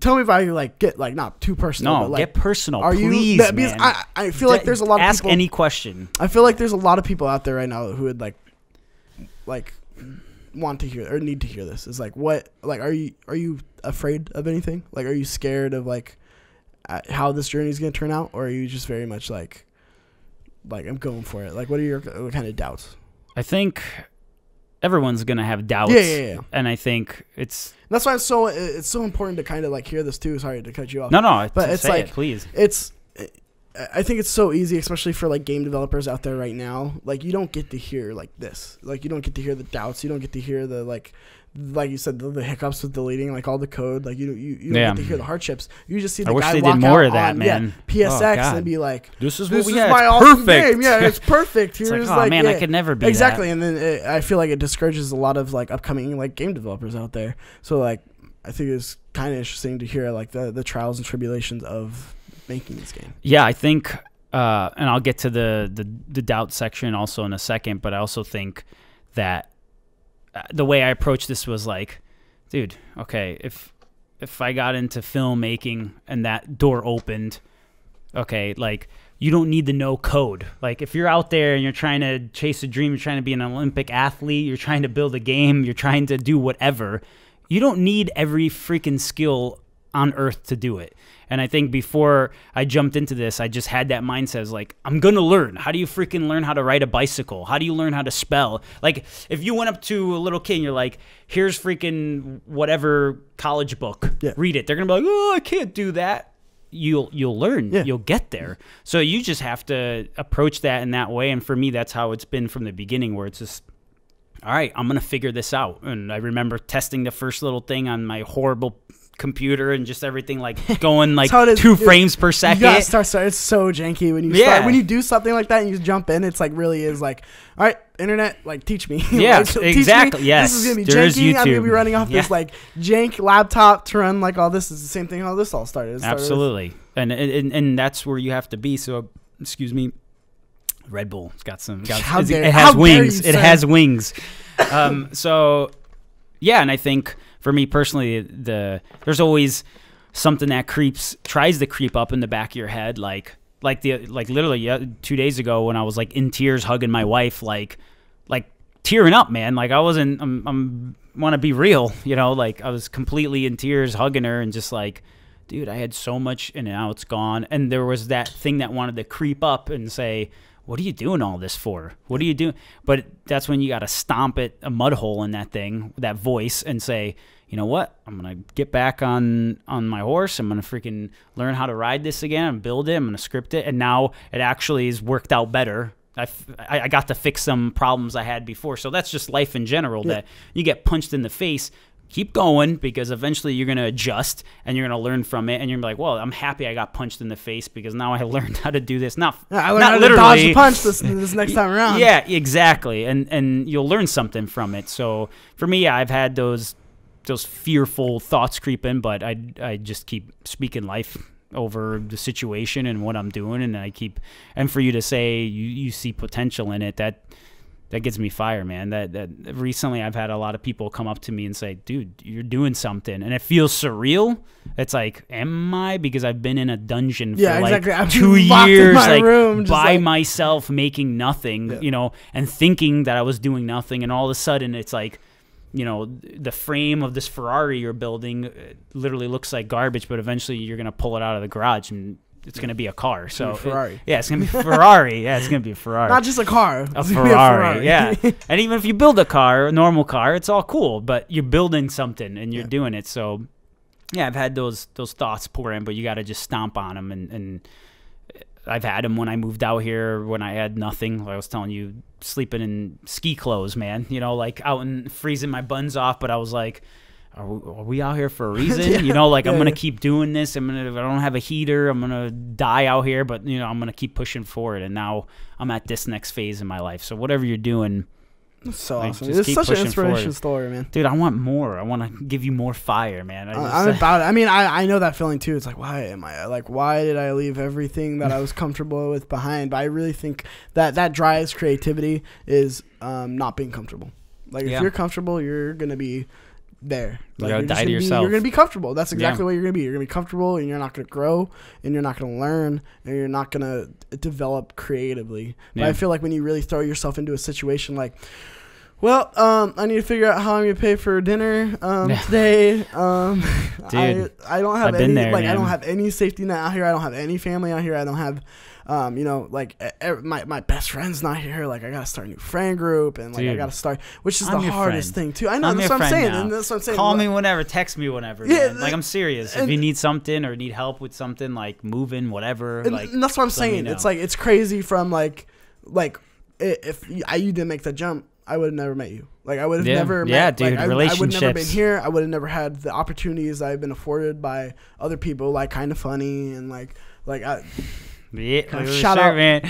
tell me if I like get like not too personal. No, but, like, get personal, are please, you? Because man. I feel like there's a lot of ask people. Any question. I feel like there's a lot of people out there right now who would like want to hear or need to hear this. Is like, what, like, are you afraid of anything? Like, are you scared of like how this journey is going to turn out, or are you just very much like I'm going for it? Like, what are your what kind of doubts? I think everyone's gonna have doubts. Yeah. And I think that's why it's so important to kind of like hear this too. Sorry to cut you off. No, but it's like, please. I think it's so easy, especially for like game developers out there right now. Like, you don't get to hear like this. Like, you don't get to hear the doubts. You don't get to hear the like you said, the hiccups with deleting like all the code. Like, you don't get to hear the hardships. You just see the guy walk out on PSX and be like, "This is my awesome game. Yeah, it's perfect." Here's it's like, oh man, I could never be exactly. That. And then I feel like it discourages a lot of like upcoming like game developers out there. So like, I think it's kind of interesting to hear like the trials and tribulations of making this game. Yeah, I think, and I'll get to the doubt section also in a second, but I also think that the way I approached this was like, dude, okay, if I got into filmmaking and that door opened, okay, like, you don't need to know code. Like, if you're out there and you're trying to chase a dream, you're trying to be an Olympic athlete, you're trying to build a game, you're trying to do whatever, you don't need every freaking skill on earth to do it. And I think before I jumped into this, I just had that mindset. I was like, I'm going to learn. How do you freaking learn how to ride a bicycle? How do you learn how to spell? Like, if you went up to a little kid and you're like, here's freaking whatever college book, read it. They're going to be like, oh, I can't do that. You'll learn. Yeah. You'll get there. So you just have to approach that in that way. And for me, that's how it's been from the beginning, where it's just, all right, I'm going to figure this out. And I remember testing the first little thing on my horrible computer and just everything like going like 2 frames per second. You gotta start. It's so janky when you start. When you do something like that and you jump in, it's like really is like, all right, internet, like teach me. Yeah, like, exactly. Me. Yes, this is gonna be there's janky. YouTube. I'm gonna be running off this like jank laptop to run like all this. Is the same thing how this all started. Absolutely, and that's where you have to be. So, excuse me, Red Bull. It's got some. It has wings. It has wings. So, yeah, and I think, for me personally, there's always something that tries to creep up in the back of your head, like literally 2 days ago when I was like in tears hugging my wife, like tearing up, man. Like, I wasn't. I'm want to be real, like I was completely in tears hugging her and just like, dude, I had so much and now it's gone. And there was that thing that wanted to creep up and say, what are you doing all this for? What are you doing? But that's when you got to stomp it a mud hole in that thing, that voice, and say, you know what? I'm going to get back on my horse. I'm going to freaking learn how to ride this again and build it. I'm going to script it. And now it actually has worked out better. I got to fix some problems I had before. So that's just life in general, that you get punched in the face, keep going, because eventually you're going to adjust and you're going to learn from it, and you're going to be like, well, I'm happy I got punched in the face because now I learned how to do this. I learned how to dodge the punch this next time around. Yeah, exactly. And you'll learn something from it. So for me, I've had those fearful thoughts creep in, but I just keep speaking life over the situation and what I'm doing, and for you to say you see potential in it, that gets me fire, man. That recently I've had a lot of people come up to me and say, dude, you're doing something, and it feels surreal. It's like, am I? Because I've been in a dungeon for exactly. like 2 years, like room, by myself, making nothing, and thinking that I was doing nothing, and all of a sudden it's like, the frame of this Ferrari you're building literally looks like garbage, but eventually you're going to pull it out of the garage and it's going to be a car. So Ferrari. It's going to be a Ferrari. Yeah, it's going to be a Ferrari. Not just a car. A Ferrari. Yeah. And even if you build a normal car, it's all cool, but you're building something and you're doing it. So yeah, I've had those thoughts pour in, but you got to just stomp on them. And I've had them when I moved out here, when I had nothing. Like I was telling you, sleeping in ski clothes, man. Like out and freezing my buns off. But I was like, are we out here for a reason? I'm going to keep doing this. If I don't have a heater, I'm going to die out here. But, I'm going to keep pushing forward. And now I'm at this next phase in my life. So whatever you're doing. That's so awesome. It's such an inspirational story, man. Dude, I want more. I want to give you more fire, man. I'm about it. I mean, I know that feeling too. It's like, why did I leave everything that I was comfortable with behind? But I really think that drives creativity is not being comfortable. Like, if you're comfortable, you're going to be there. Like, you're die to yourself. You're going to be comfortable. That's exactly what you're going to be. You're going to be comfortable, and you're not going to grow, and you're not going to learn, and you're not going to develop creatively. But I feel like when you really throw yourself into a situation like, well, I need to figure out how I'm gonna pay for dinner today. Dude, I don't have any. There, I don't have any safety net out here. I don't have any family out here. I don't have, my best friend's not here. Like, I gotta start a new friend group, and I gotta start, which is the hardest thing too. I know, that's what I'm saying. And that's what I'm saying. Call me whenever, text me whenever. Yeah, man. Like, I'm serious. If you need something or need help with something, like moving, whatever. And that's what I'm saying. It's like, it's crazy from like if you didn't make that jump, I would have never met you. Like, I would have never met. Yeah, dude, relationships. I would have never been here. I would have never had the opportunities I've been afforded by other people, like Kind of Funny and shout out, man.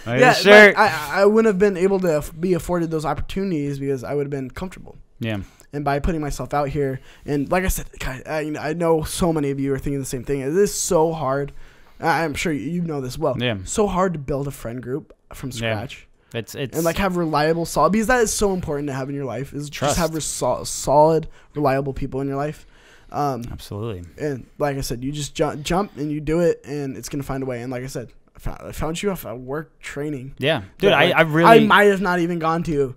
I wouldn't have been able to be afforded those opportunities because I would have been comfortable. Yeah. And by putting myself out here, and like I said, I know so many of you are thinking the same thing. It is so hard. I'm sure you know this well. Yeah. So hard to build a friend group from scratch. Yeah. It's and have reliable, solid, because that is so important to have in your life. Is trust. Just have solid, reliable people in your life. Absolutely. And like I said, you just jump and you do it, and it's gonna find a way. And like I said, I found you off at work training. Yeah, dude, I might have not even gone to,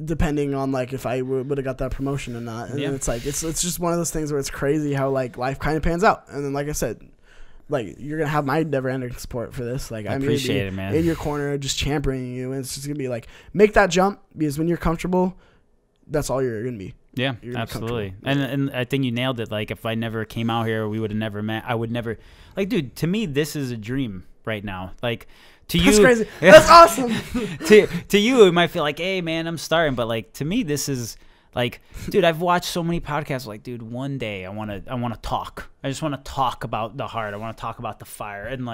depending on if I would have got that promotion or not. And it's it's just one of those things where it's crazy how life kind of pans out. And then like I said, you're gonna have my never-ending support for this. I appreciate it, man. In your corner, just championing you, and it's just gonna be make that jump, because when you're comfortable, that's all you're gonna be. Yeah, absolutely. And I think you nailed it. If I never came out here, we would have never met. I would never, dude. To me, this is a dream right now. To you, that's crazy. That's awesome. to you, it might feel like, hey, man, I'm starting. But to me, this is. Dude, I've watched so many podcasts. Dude, one day I want to talk. I just want to talk about the heart. I want to talk about the fire. And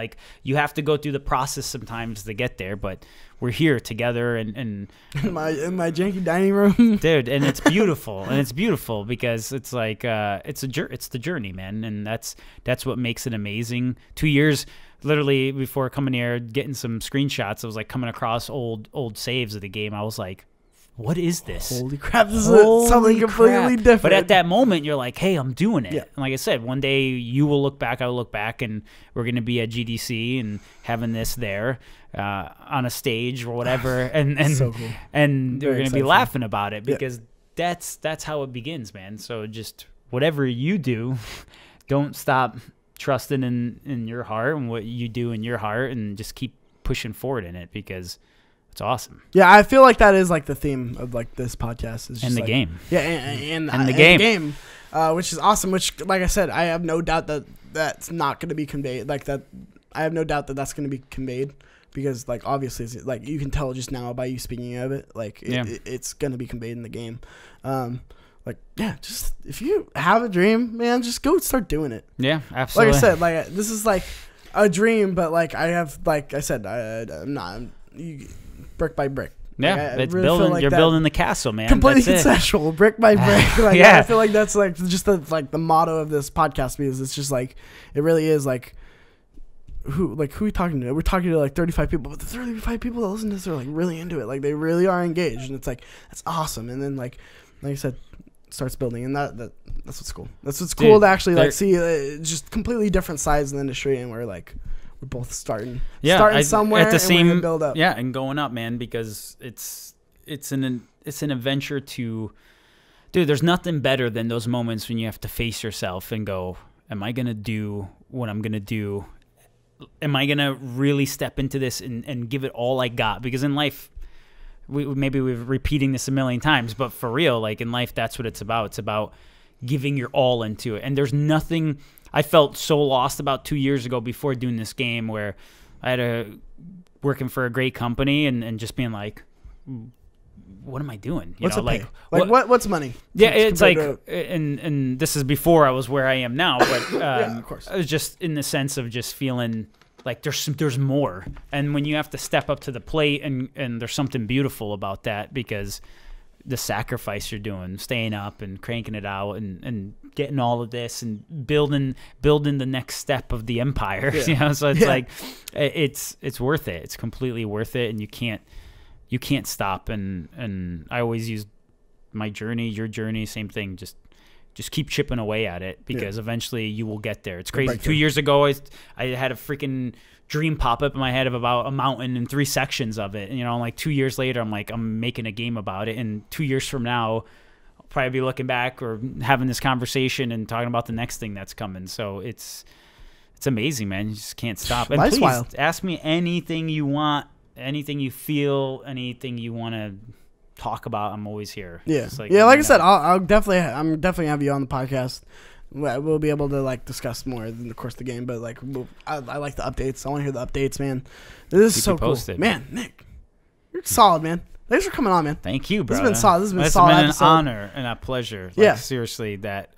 you have to go through the process sometimes to get there. But we're here together and in my janky dining room, dude. And it's beautiful. And it's beautiful because it's it's the journey, man. And that's what makes it amazing. 2 years. Literally before coming here, getting some screenshots. I was coming across old saves of the game. I was like, what is this? Holy crap, this is something completely different. But at that moment, you're like, hey, I'm doing it. Yeah. And like I said, one day you will look back, I will look back, and we're going to be at GDC and having this there on a stage or whatever. And so cool. And we're going to be laughing about it because that's how it begins, man. So just whatever you do, don't stop trusting in your heart and what you do in your heart, and just keep pushing forward in it, because it's awesome. Yeah, I feel like that is the theme of this podcast. Is just the game. Yeah, and the game, which is awesome. Which, like I said, I have no doubt that that's not going to be conveyed. I have no doubt that that's going to be conveyed, because obviously it's, you can tell just now by you speaking of it. It's going to be conveyed in the game. Like like, yeah, just if you have a dream, man, just go start doing it. Yeah, absolutely. Like I said, like this is like a dream, but like I have, like I said, I'm not brick by brick. Yeah, like, it's really building. like you're building the castle, man. Completely That's consensual, brick by brick. Like, Yeah. I feel like that's like just the motto of this podcast, because it's just like it really is like. Who are we talking to? We're talking to like 35 people, but the 35 people that listen to this are like really into it. Like they really are engaged, and it's like that's awesome. And then like I said, starts building, and that's what's cool. That's what's cool. Dude, to actually like see just completely different sides of the industry, and we're both starting somewhere at the same, and build up. Yeah, and going up, man, because it's an adventure to, dude. There's nothing better than those moments when you have to face yourself and go, "Am I gonna do what I'm gonna do? Am I going to really step into this and give it all I got?" Because in life, maybe we're repeating this a million times, but for real, like in life, that's what it's about. It's about giving your all into it. And there's nothing, I felt so lost about 2 years ago before doing this game, where I had working for a great company and just being like, what am I doing? What's what's money? Yeah, it's like, and this is before I was where I am now, but yeah, of course. I was just in the sense of just feeling like there's more, and when you have to step up to the plate, and there's something beautiful about that, because the sacrifice you're doing, staying up and cranking it out, and getting all of this and building the next step of the empire. Yeah. You know, so it's like it's worth it. It's completely worth it, and you can't stop. And I always use my journey, your journey, same thing. Just keep chipping away at it, because eventually you will get there. It's crazy. 2 years ago, I had a freaking dream pop up in my head of about a mountain and 3 sections of it. And, like 2 years later, I'm making a game about it. And 2 years from now, I'll probably be looking back or having this conversation and talking about the next thing that's coming. So it's amazing, man. You just can't stop. And please ask me anything you want. Anything you feel, anything you want to talk about, I'm always here. Yeah, like I said, I'm definitely have you on the podcast. We'll be able to like discuss more in the course of the game, but like I like the updates. I want to hear the updates, man. This is so cool, man. Nick, you're solid, man. Thanks for coming on, man. Thank you, bro. This has been solid. This has been it's solid. It's been episode. an honor and a pleasure. Like, seriously, that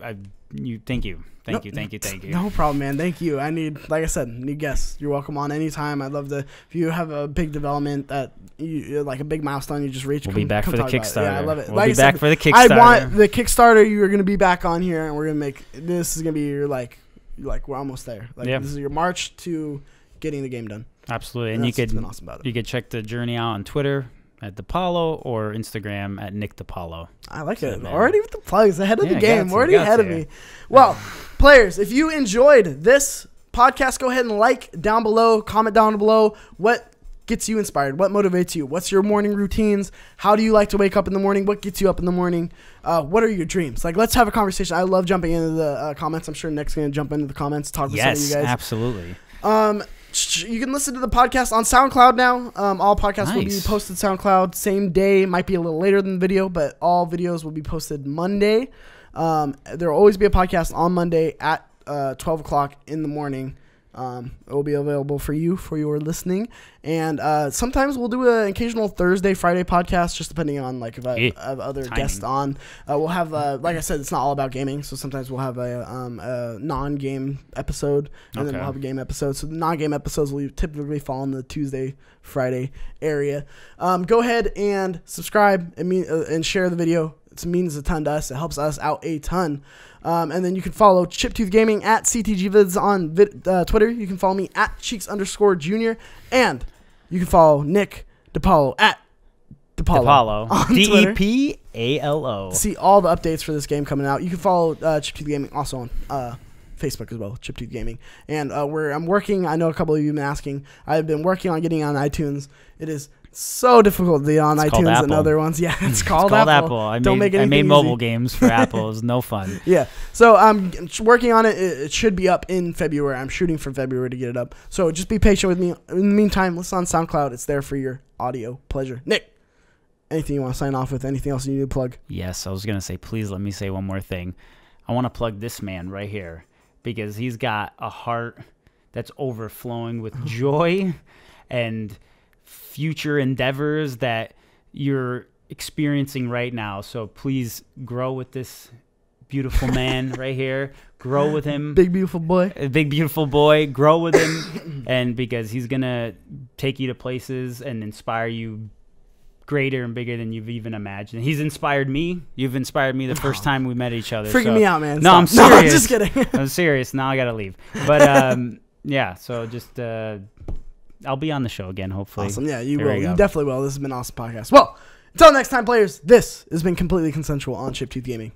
thank you. Thank you. No problem, man. Thank you. Like I said, need guests. You're welcome on anytime. I'd love to, if you have a big development that you like a big milestone you just reached. We'll be back for the Kickstarter. Yeah, I love it. We'll be back for the Kickstarter. I want the Kickstarter. You're going to be back on here, and we're going to make, this is going to be your like we're almost there. Like this is your march to getting the game done. Absolutely. And you could, awesome about it. You could check the journey out on Twitter at Depalo or Instagram at Nick Depalo. I like it. Already with the plugs ahead of the game. Already ahead of me. Well, players, if you enjoyed this podcast, go ahead and like down below, comment down below what gets you inspired, what motivates you, what's your morning routines, how do you like to wake up in the morning, what gets you up in the morning, what are your dreams? Like, let's have a conversation. I love jumping into the comments. I'm sure Nick's going to jump into the comments, talk with some of you guys. Yes, absolutely. You can listen to the podcast on SoundCloud now. All podcasts will be posted SoundCloud same day. Might be a little later than the video, but all videos will be posted Monday. There will always be a podcast on Monday at 12 o'clock in the morning. It will be available for you for your listening. And sometimes we'll do an occasional Thursday, Friday podcast, just depending on like if I have other guests on. We'll have, like I said, it's not all about gaming. So sometimes we'll have a non-game episode, and then we'll have a game episode. So the non-game episodes will typically fall in the Tuesday, Friday area. Go ahead and subscribe and share the video. It means a ton to us. It helps us out a ton. And then you can follow Chiptooth Gaming at CTGvids on Twitter. You can follow me at Cheeks_Junior. And you can follow Nick Depalo at Depalo on Twitter. Depalo. See all the updates for this game coming out. You can follow Chiptooth Gaming also on Facebook as well, Chiptooth Gaming. And I'm working, I know a couple of you have been asking, I've been working on getting on iTunes. It is so difficult to be on iTunes and other ones. Yeah, it's called Apple. I made mobile games for Apple. It was no fun. Yeah. So I'm working on it. It should be up in February. I'm shooting for February to get it up. So just be patient with me. In the meantime, listen on SoundCloud. It's there for your audio pleasure. Nick, anything you want to sign off with? Anything else you need to plug? Yes, I was going to say, please let me say one more thing. I want to plug this man right here because he's got a heart that's overflowing with joy and future endeavors that you're experiencing right now. So please grow with this beautiful man right here. Grow with him. Big beautiful boy. A big beautiful boy. Grow with him, and because he's gonna take you to places and inspire you greater and bigger than you've even imagined. He's inspired me. You've inspired me the first time we met each other. Freaking me out, man. No, Stop. I'm serious. No, I'm just kidding. I'm serious. Now I gotta leave. But yeah. So just I'll be on the show again. Hopefully. Awesome. Yeah, you There will. we You go. definitely will. This has been an awesome podcast. Well, until next time, players. This has been Completely Consensual on Chiptooth Gaming.